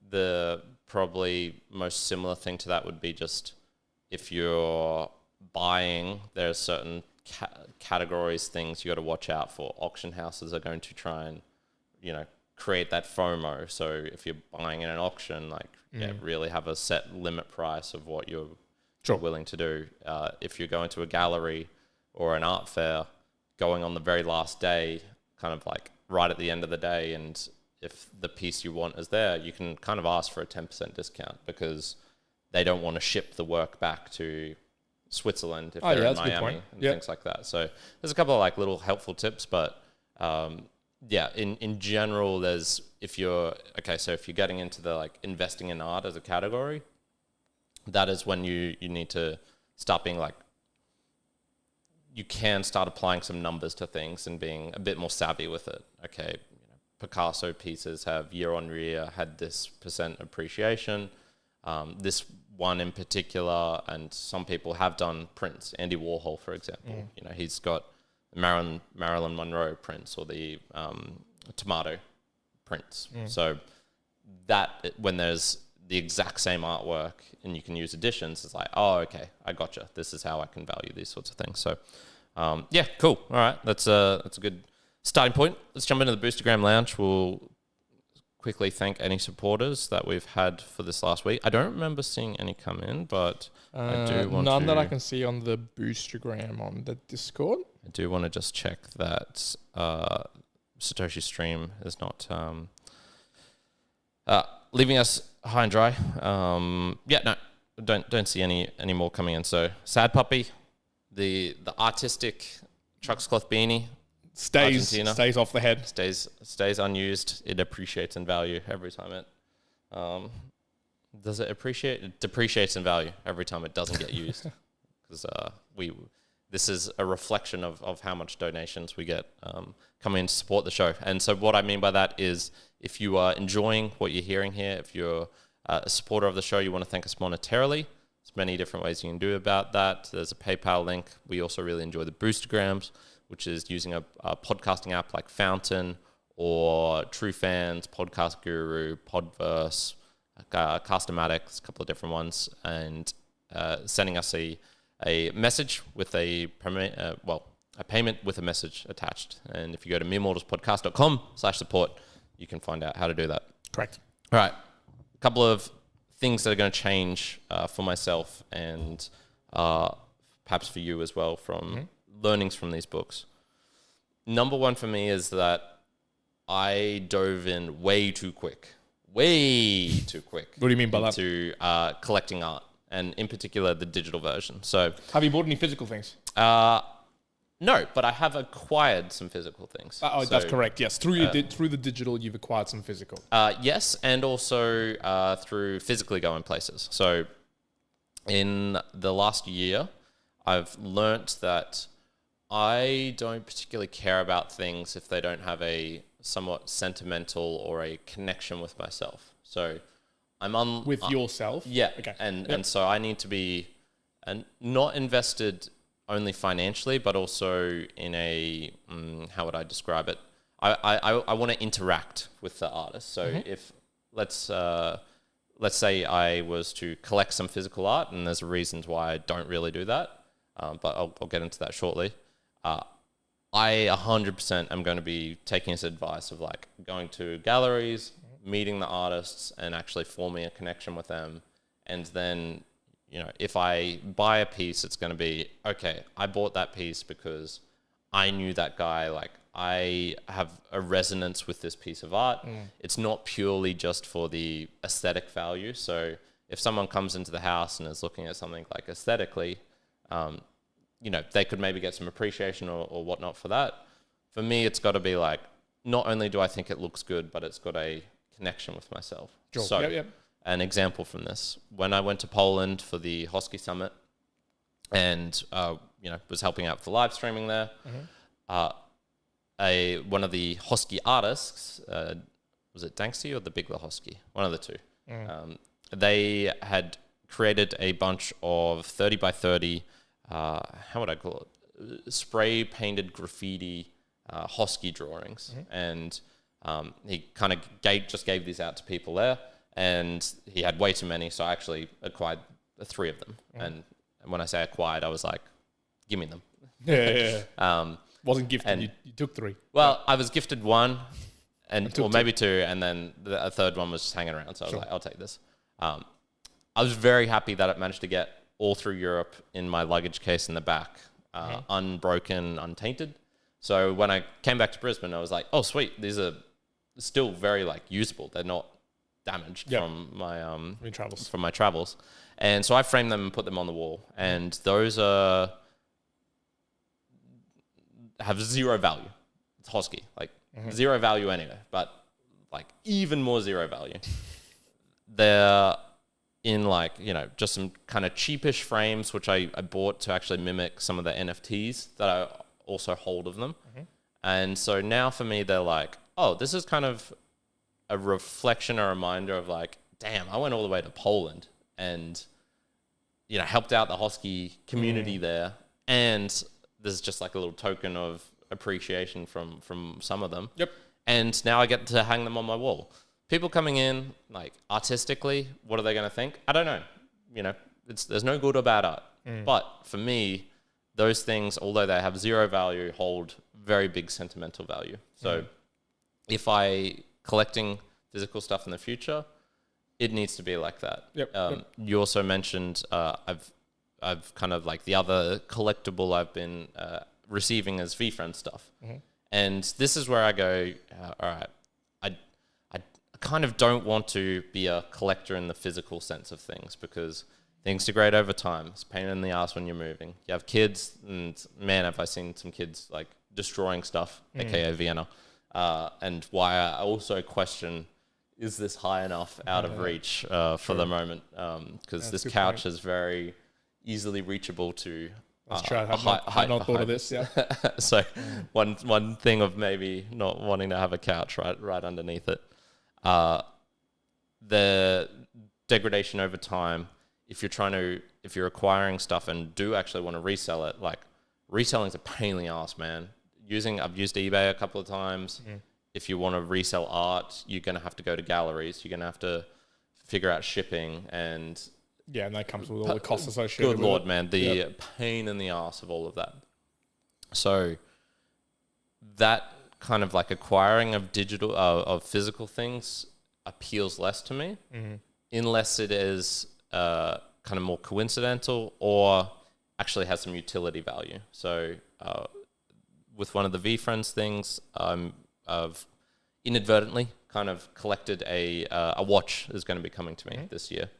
The probably most similar thing to that would be just if you're buying, there's certain categories, things you got to watch out for. Auction houses are going to try and, create that FOMO. So if you're buying in an auction, really have a set limit price of what you're willing to do. If you're going to a gallery or an art fair, going on the very last day, kind of like right at the end of the day, and if the piece you want is there, you can kind of ask for a 10% discount because they don't want to ship the work back to Switzerland if they're in Miami and things like that. So there's a couple of like little helpful tips, but in general, if you're getting into the like investing in art as a category, that is when you need to start being like, you can start applying some numbers to things and being a bit more savvy with it. Okay, Picasso pieces have year on year had this % appreciation. This one in particular, and some people have done prints. Andy Warhol, for example, he's got Marilyn Monroe prints or the tomato prints. So that when there's the exact same artwork and you can use additions, it's like, oh, okay, I gotcha. This is how I can value these sorts of things. So cool. All right, that's a good starting point. Let's jump into the Boostragram Lounge. We'll quickly thank any supporters that we've had for this last week. I don't remember seeing any come in, but I do want none that I can see on the Boostragram on the Discord. I do want to just check that Satoshi Stream is not leaving us high and dry. Don't see any more coming in. So Sad Puppy, the artistic Chux Cloth beanie. Stays off the head. Stays unused. It appreciates in value every time it. Does it appreciate? It depreciates in value every time it doesn't get used. Because this is a reflection of how much donations we get coming in to support the show. And so what I mean by that is if you are enjoying what you're hearing here, if you're a supporter of the show, you want to thank us monetarily, there's many different ways you can do about that. There's a PayPal link. We also really enjoy the Boostergrams, which is using a podcasting app like Fountain or True Fans, Podcast Guru, Podverse, Castamatic, a couple of different ones, and sending us a message with a payment with a message attached. And if you go to meremortalspodcast.com/support, you can find out how to do that. Correct. All right. A couple of things that are going to change for myself and perhaps for you as well from learnings from these books. Number one for me is that I dove in way too quick. What do you mean by that? To collecting art, and in particular the digital version. So, have you bought any physical things? No, but I have acquired some physical things. That's correct. Yes, through the digital, you've acquired some physical. Yes, and also through physically going places. So, in the last year, I've learnt that I don't particularly care about things if they don't have a somewhat sentimental or a connection with myself. So I'm on... With yourself? Yeah. Okay. And so I need to be not invested only financially, but also in a... how would I describe it? I want to interact with the artist. So if... Let's say I was to collect some physical art, and there's reasons why I don't really do that, but I'll get into that shortly. I 100% am going to be taking his advice of like going to galleries, meeting the artists, and actually forming a connection with them. And then, if I buy a piece, it's going to be, okay, I bought that piece because I knew that guy. Like, I have a resonance with this piece of art. It's not purely just for the aesthetic value. So if someone comes into the house and is looking at something like aesthetically, they could maybe get some appreciation or whatnot for that. For me, it's got to be like, not only do I think it looks good, but it's got a connection with myself. Sure. So, Yep. an example from this: when I went to Poland for the Hosky Summit, and was helping out with the live streaming there, one of the Hosky artists, was it Danksy or the Big Hosky? One of the two. They had created a bunch of 30 by 30, how would I call it? Spray painted graffiti Hosky drawings. And he kind of just gave these out to people there. And he had way too many, so I actually acquired 3 of them. And when I say acquired, I was like, give me them. Yeah. Wasn't gifted, you took 3. Well, I was gifted 1, or maybe 2, and then a third one was just hanging around. So I was like, I'll take this. I was very happy that it managed to get all through Europe in my luggage case in the back, unbroken, untainted. So when I came back to Brisbane, I was like, oh, sweet. These are still very usable. They're not damaged from my travels. And so I framed them and put them on the wall. And those have 0 value. It's Hosky, zero value anyway, but even more 0 value. They're in just some kind of cheapish frames, which I bought to actually mimic some of the NFTs that I also hold of them. And so now for me, they're like, oh, this is kind of a reflection, a reminder of damn, I went all the way to Poland and, helped out the Hosky community there. And there's just a little token of appreciation from some of them. Yep. And now I get to hang them on my wall. People coming in, artistically, what are they going to think? I don't know. There's no good or bad art. But for me, those things, although they have 0 value, hold very big sentimental value. So if I collecting physical stuff in the future, it needs to be like that. Yep. You also mentioned I've kind of the other collectible I've been receiving as VFriend stuff. And this is where I go, all right, I kind of don't want to be a collector in the physical sense of things, because things degrade over time. It's a pain in the ass when you're moving. You have kids, and man, have I seen some kids destroying stuff, aka Vienna. And why I also question, is this high enough out of reach for the moment? Because this couch is very easily reachable to That's true. I had not thought of this. Yeah. So one thing of maybe not wanting to have a couch right underneath it. The degradation over time. If you're acquiring stuff and do actually want to resell it, reselling is a pain in the ass, man. I've used eBay a couple of times. If you want to resell art, you're going to have to go to galleries. You're going to have to figure out shipping and that comes with all the costs associated with it. Good Lord, man. The pain in the ass of all of that. So that kind of acquiring of digital, of physical things appeals less to me, unless it is kind of more coincidental or actually has some utility value. So with one of the VFriends things, I've inadvertently kind of collected a watch is going to be coming to me this year,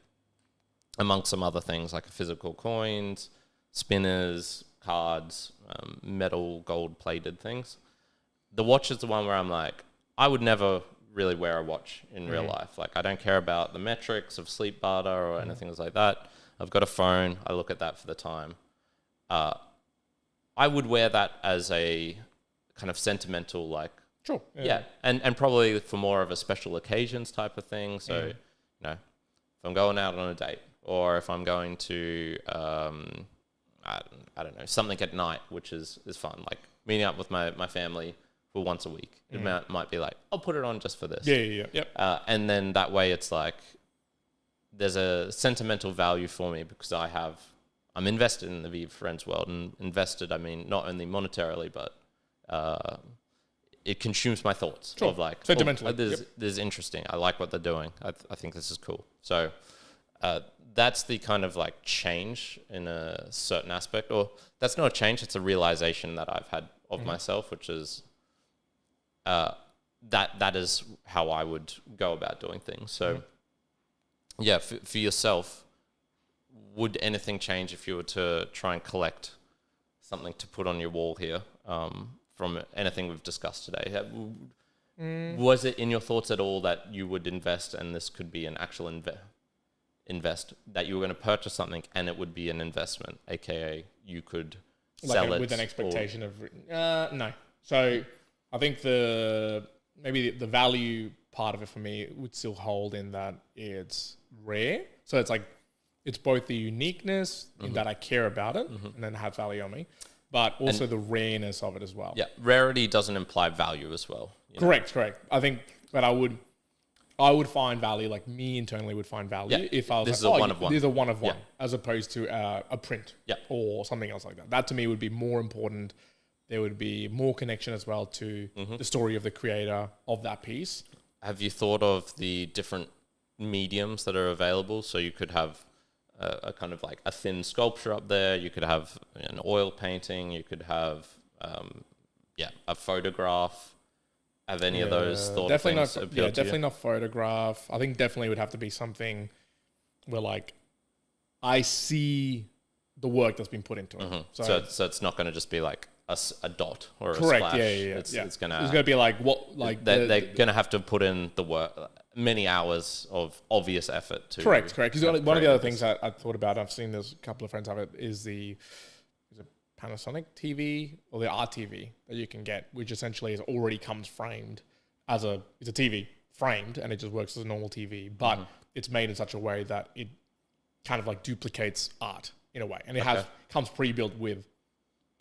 amongst some other things like physical coins, spinners, cards, metal, gold-plated things. The watch is the one where I'm like, I would never really wear a watch in real life. I don't care about the metrics of sleep data or anything like that. I've got a phone. I look at that for the time. I would wear that as a kind of sentimental, Sure. Yeah. And probably for more of a special occasions type of thing. So, if I'm going out on a date, or if I'm going to, I don't know, something at night, which is fun, meeting up with my family for once a week. It might be I'll put it on just for this. Yep. And then that way it's there's a sentimental value for me, because I'm invested in the VFriends world, and invested, I mean, not only monetarily, but it consumes my thoughts. Sure. Of Sentimentally. This is interesting. I like what they're doing. I think this is cool. So that's the kind of change in a certain aspect, or that's not a change. It's a realization that I've had of myself, which is that is how I would go about doing things. So for yourself, would anything change if you were to try and collect something to put on your wall here, from anything we've discussed today? Was it in your thoughts at all that you would invest, and this could be an actual invest, that you were going to purchase something and it would be an investment, aka you could sell it with an expectation of no. So I think maybe the value part of it for me would still hold in that it's rare. So it's like it's both the uniqueness in that I care about it and then have value on me, but also the rareness of it as well. Yeah, rarity doesn't imply value as well. Correct. I think that I would find value, like me internally would find value if I was this like, is a one of one. This is a one of one, as opposed to a print or something else like that. That to me would be more important. There would be more connection as well to the story of the creator of that piece. Have you thought of the different mediums that are available? So you could have a kind of like a thin sculpture up there. You could have an oil painting. You could have, a photograph. Have any of those thought of things appealed to you? Definitely not photograph. I think definitely would have to be something where like I see the work that's been put into it. So it's not going to just be like a dot or a correct. splash. It's going to be like what like they're going to have to put in the work, many hours of obvious effort to correct. Because one of the other things I thought about, I've seen there's a couple of friends have it, is a Panasonic TV or the RTV that you can get, which essentially is already comes framed it's a TV framed and it just works as a normal TV, but it's made in such a way that it kind of like duplicates art in a way, and it comes pre-built with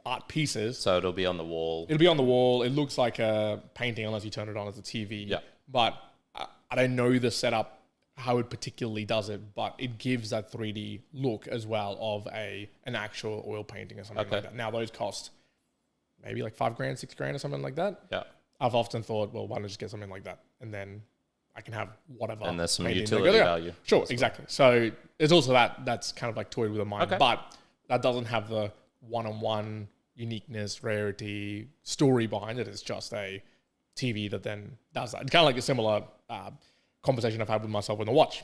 art pieces. So it'll be on the wall. It'll be on the wall. It looks like a painting unless you turn it on as a TV. Yeah. But I don't know the setup, how it particularly does it, but it gives that 3D look as well of an actual oil painting or something like that. Now those cost maybe like $5,000, $6,000 or something like that. Yeah. I've often thought, well, why not just get something like that? And then I can have whatever. And there's some utility value. Sure, exactly. So there's also that's kind of like toyed with a mind, but that doesn't have the one-on-one uniqueness, rarity, story behind it. It's just a TV that then does that. It's kind of like a similar conversation I've had with myself with a watch.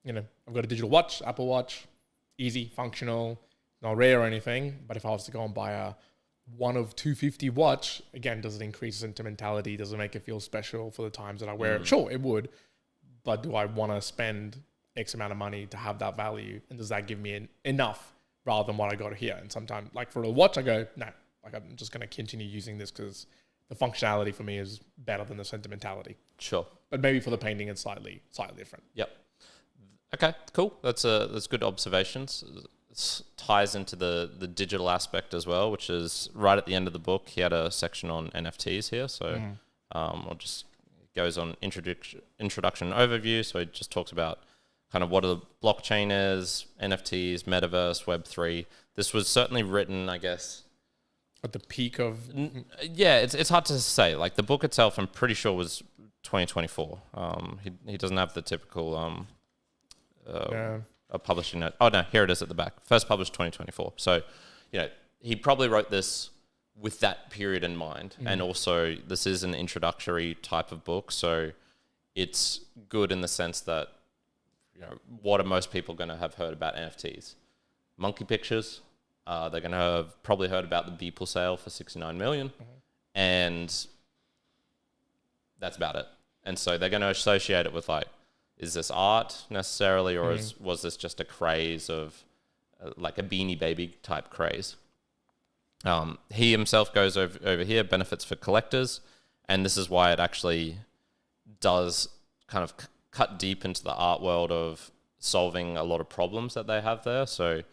You know, I've got a digital watch, Apple Watch, easy, functional, not rare or anything. But if I was to go and buy a 1 of 250 watch, again, does it increase sentimentality? Does it make it feel special for the times that I wear it? Sure, it would. But do I want to spend X amount of money to have that value? And does that give me enough rather than what I got here? And sometimes, like for a watch, I go, no, like I'm just going to continue using this because the functionality for me is better than the sentimentality. Sure. But maybe for the painting, it's slightly different. Yep. Okay, cool. That's good observations. It ties into the digital aspect as well, which is right at the end of the book. He had a section on NFTs here, so I'll just goes on introduction overview. So he just talks about kind of what a blockchain is, NFTs, metaverse, Web3. This was certainly written, I guess, at the peak of... Yeah, it's hard to say. Like the book itself, I'm pretty sure was 2024. He doesn't have the typical publishing note. Oh no, here it is at the back. First published 2024. So, he probably wrote this with that period in mind. And also this is an introductory type of book. So it's good in the sense that, what are most people going to have heard about NFTs? Monkey pictures. They're going to have probably heard about the Beeple sale for 69 million. And that's about it. And so they're going to associate it with like, is this art necessarily, or was this just a craze of like a Beanie Baby type craze? He himself goes over here, benefits for collectors, and this is why it actually does kind of cut deep into the art world of solving a lot of problems that they have there. So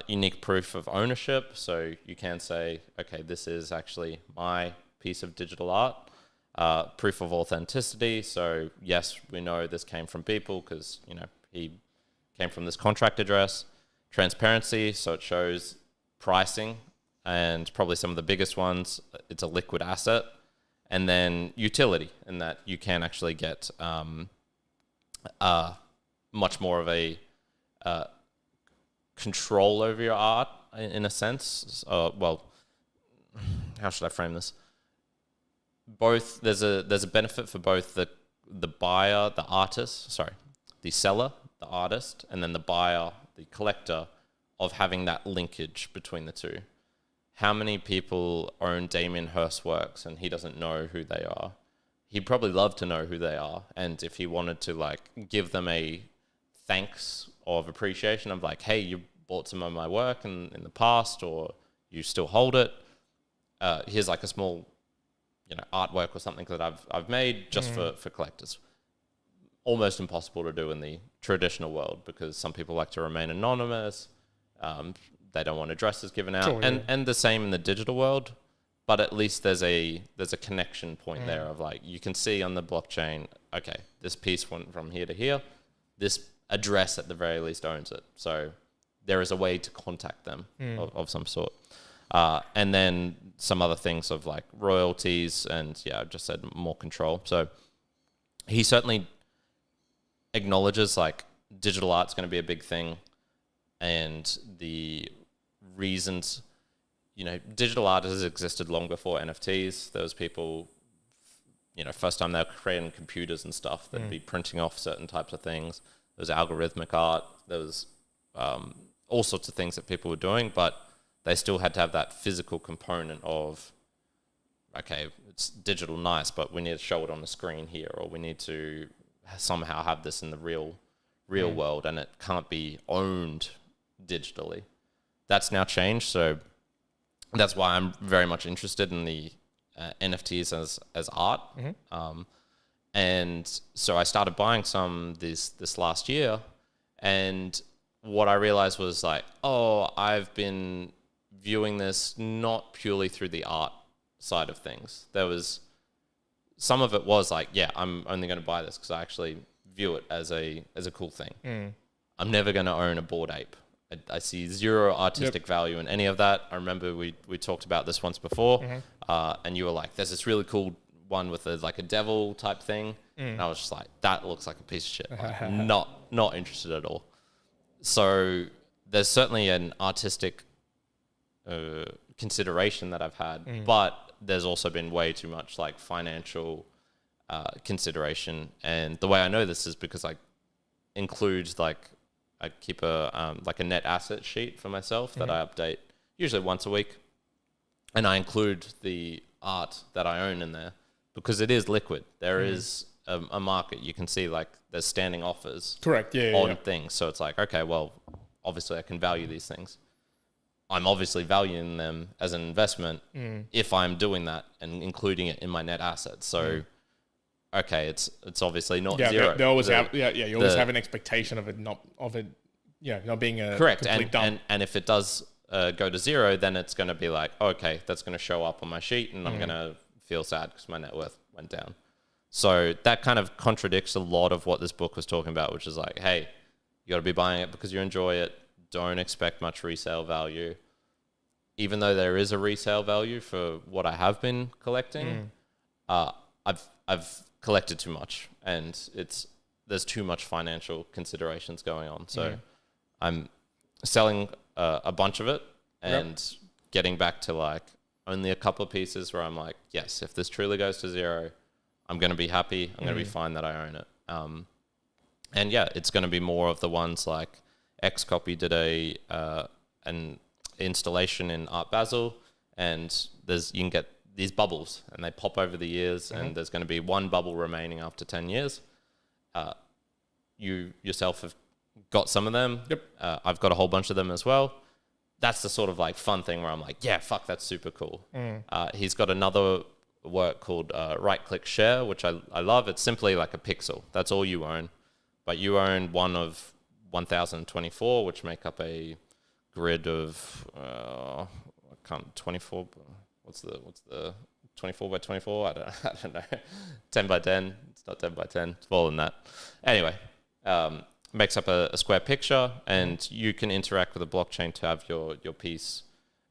unique proof of ownership. So you can say, okay, this is actually my piece of digital art. Proof of authenticity. So yes, we know this came from Beeple because, he came from this contract address. Transparency. So it shows pricing and probably some of the biggest ones. It's a liquid asset. And then utility, in that you can actually get much more of a control over your art in a sense. Well, how should I frame this? Both there's a benefit for both the buyer, the seller, the artist, and then the buyer, the collector, of having that linkage between the two. How many people own Damien Hirst's works and he doesn't know who they are? he'd probably love to know who they are. And if he wanted to like give them a thanks of appreciation of like, hey, you bought some of my work in the past, or you still hold it. Here's like a small, artwork or something that I've made just for collectors. Almost impossible to do in the traditional world because some people like to remain anonymous. They don't want addresses given out, Sure, and the same in the digital world. But at least there's a connection point there of like, you can see on the blockchain, okay, this piece went from here to here. This address at the very least owns it. So there is a way to contact them of some sort. And then some other things of like royalties and I just said more control. So he certainly acknowledges like digital art's going to be a big thing, and the reasons, digital art has existed long before NFTs. There was people, first time they were creating computers and stuff, that'd be printing off certain types of things. There was algorithmic art. There was all sorts of things that people were doing, but they still had to have that physical component of, okay, it's digital nice, but we need to show it on the screen here, or we need to somehow have this in the real world, and it can't be owned digitally. That's now changed, so that's why I'm very much interested in the NFTs as art. And so I started buying some this last year, and what I realized was like, I've been viewing this not purely through the art side of things. There was some of it was like, I'm only going to buy this because I actually view it as a cool thing. I'm never going to own a Bored Ape. I see zero artistic value in any of that. I remember we talked about this once before, and you were like, there's this really cool one with a devil type thing. And I was just like, that looks like a piece of shit. Like, not interested at all. So there's certainly an artistic consideration that I've had, but there's also been way too much like financial consideration. And the way I know this is because I include I keep a net asset sheet for myself that I update usually once a week, and I include the art that I own in there because it is liquid. There is a market. You can see like there's standing offers on things. So it's like, okay, well, obviously I can value these things. I'm obviously valuing them as an investment if I'm doing that and including it in my net assets. So, okay, it's obviously not zero. They always have you always have an expectation of it not being a correct. complete dump. And if it does go to zero, then it's going to be like, okay, that's going to show up on my sheet, and I'm going to feel sad because my net worth went down. So that kind of contradicts a lot of what this book was talking about, which is like, hey, you got to be buying it because you enjoy it. Don't expect much resale value. Even though there is a resale value for what I have been collecting, I've collected too much, and there's too much financial considerations going on. So I'm selling a bunch of it and getting back to like only a couple of pieces where I'm like, yes, if this truly goes to zero, I'm going to be happy. I'm going to be fine that I own it. And it's going to be more of the ones like Xcopy did an installation in Art Basel, and you can get these bubbles and they pop over the years, and there's going to be one bubble remaining after 10 years. You yourself have got some of them. I've got a whole bunch of them as well. That's the sort of like fun thing where I'm like, that's super cool. He's got another work called right click share, which I love. It's simply like a pixel. That's all you own, but you own one of 1024, which make up a grid of 24. What's the 24 by 24? I don't know. 10 by 10. It's not 10 by 10. It's more than that. Anyway, makes up a square picture, and you can interact with the blockchain to have your piece,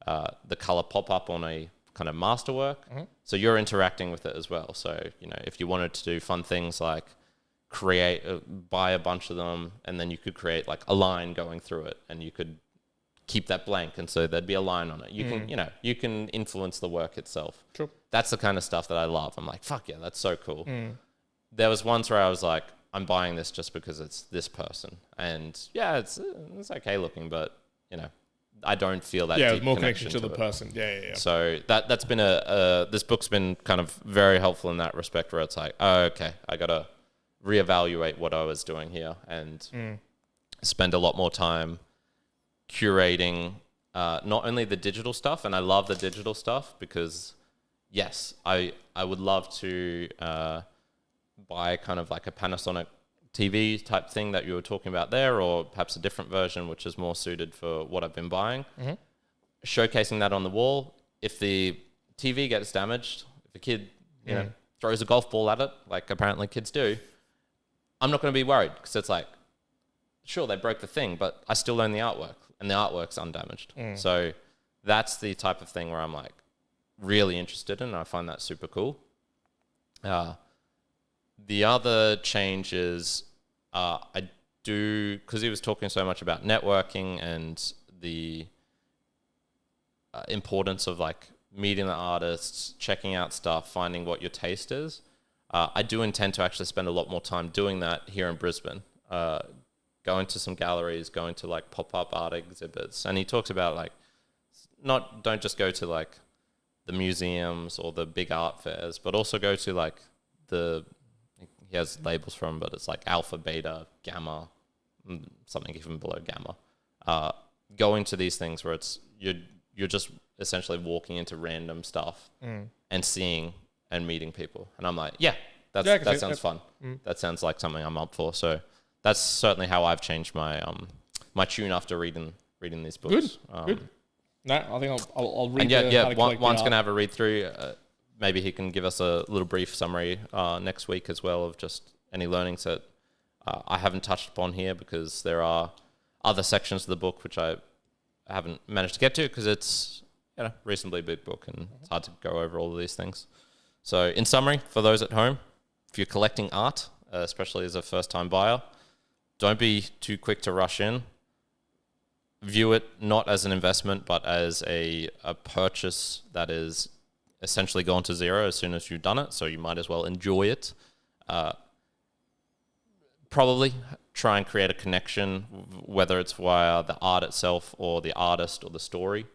the color pop up on a kind of masterwork. So you're interacting with it as well. So, if you wanted to do fun things like buy a bunch of them, and then you could create like a line going through it, and you could keep that blank, and so there'd be a line on it. You can influence the work itself. True. That's the kind of stuff that I love. I'm like, fuck yeah, that's so cool. There was once where I was like, I'm buying this just because it's this person, and it's okay looking, but I don't feel that Yeah, deep more connection to the it. person. Yeah. So that's been this book's been kind of very helpful in that respect, where it's like, oh, okay, I gotta reevaluate what I was doing here and spend a lot more time curating not only the digital stuff, and I love the digital stuff because yes, I would love to buy kind of like a Panasonic TV type thing that you were talking about there, or perhaps a different version which is more suited for what I've been buying. Showcasing that on the wall. If the TV gets damaged, if a kid throws a golf ball at it, like apparently kids do, I'm not going to be worried because it's like, sure, they broke the thing, but I still own the artwork and the artwork's undamaged. So that's the type of thing where I'm like really interested in, and I find that super cool. The other change is I do, because he was talking so much about networking and the importance of like meeting the artists, checking out stuff, finding what your taste is. I do intend to actually spend a lot more time doing that here in Brisbane, going to some galleries, going to like pop-up art exhibits. And he talks about like, don't just go to like the museums or the big art fairs, but also go to like he has labels for them, but it's like alpha, beta, gamma, something even below gamma. Going to these things where it's you're just essentially walking into random stuff and seeing and meeting people. And I'm like, that sounds fun. That sounds like something I'm up for. So that's certainly how I've changed my my tune after reading these books. Good. No, I think I'll read. And Juan's gonna have a read through. Maybe he can give us a little brief summary next week as well of just any learnings that I haven't touched upon here, because there are other sections of the book which I haven't managed to get to because it's a reasonably big book and it's hard to go over all of these things. So in summary, for those at home, if you're collecting art, especially as a first-time buyer, don't be too quick to rush in. View it not as an investment, but as a purchase that is essentially gone to zero as soon as you've done it. So you might as well enjoy it. Probably try and create a connection, whether it's via the art itself or the artist or the story.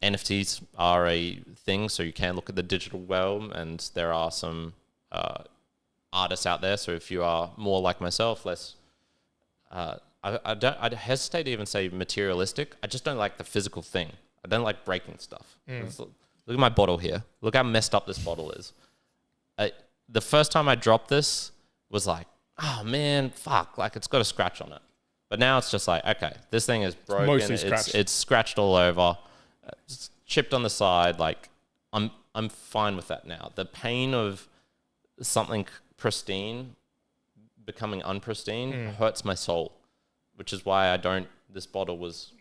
NFTs are a thing, so you can look at the digital realm, and there are some artists out there. So if you are more like myself, less, I'd hesitate to even say materialistic. I just don't like the physical thing. I don't like breaking stuff. Look at my bottle here. Look how messed up this bottle is. The first time I dropped this was like, oh man, fuck, like it's got a scratch on it. But now it's just like, okay, this thing is broken. Mostly scratched. It's scratched all over. It's chipped on the side. Like I'm fine with that now. The pain of something pristine becoming unpristine hurts my soul, which is why this bottle was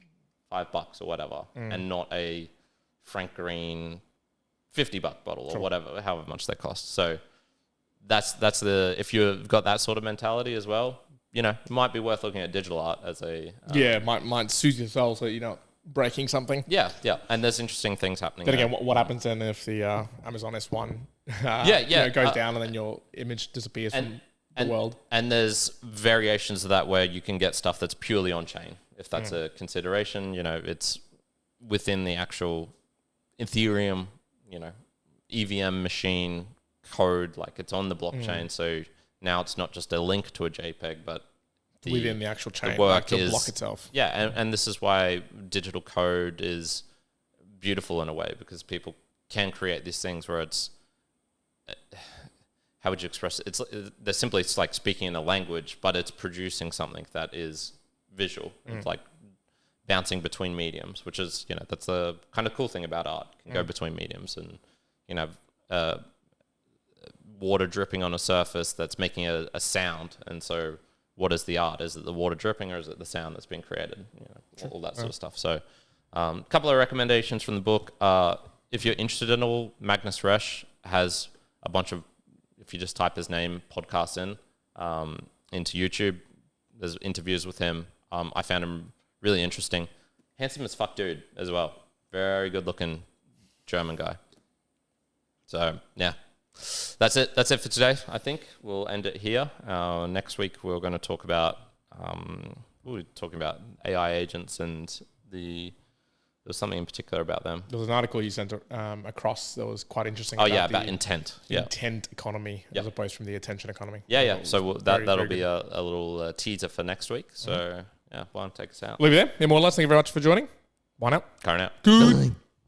$5 or whatever, and not a Frank Green $50 bottle or whatever, however much they cost. So that's if you've got that sort of mentality as well, it might be worth looking at digital art as a might suit yourself so you're not breaking something. Yeah, and there's interesting things happening. Then again, what happens then if the Amazon S1 goes down and then your image disappears from the world? And there's variations of that where you can get stuff that's purely on chain. If that's a consideration, it's within the actual Ethereum, EVM machine code, like it's on the blockchain. So now it's not just a link to a JPEG, but within the actual chain, the work like the block itself. Yeah, and this is why digital code is beautiful in a way, because people can create these things where it's, how would you express it? It's like speaking in a language, but it's producing something that is visual. It's like bouncing between mediums, which is, that's the kind of cool thing about art. You can go between mediums and, water dripping on a surface that's making a sound. And so what is the art? Is it the water dripping, or is it the sound that's being created? All that sort of stuff. So a couple of recommendations from the book. If you're interested in all, Magnus Resch has a bunch of, if you just type his name, podcasts into YouTube, there's interviews with him. I found him really interesting. Handsome as fuck dude as well. Very good looking German guy. So yeah, that's it. That's it for today. I think we'll end it here. Next week we're going to talk about we were talking about AI agents and there was something in particular about them. There was an article you sent across that was quite interesting. About intent. Intent economy as opposed from the attention economy. Yeah. So that'll be a little teaser for next week. So, Juan, take us out. Leave it there. More or less. Thank you very much for joining. Juan out. Karen out. Good.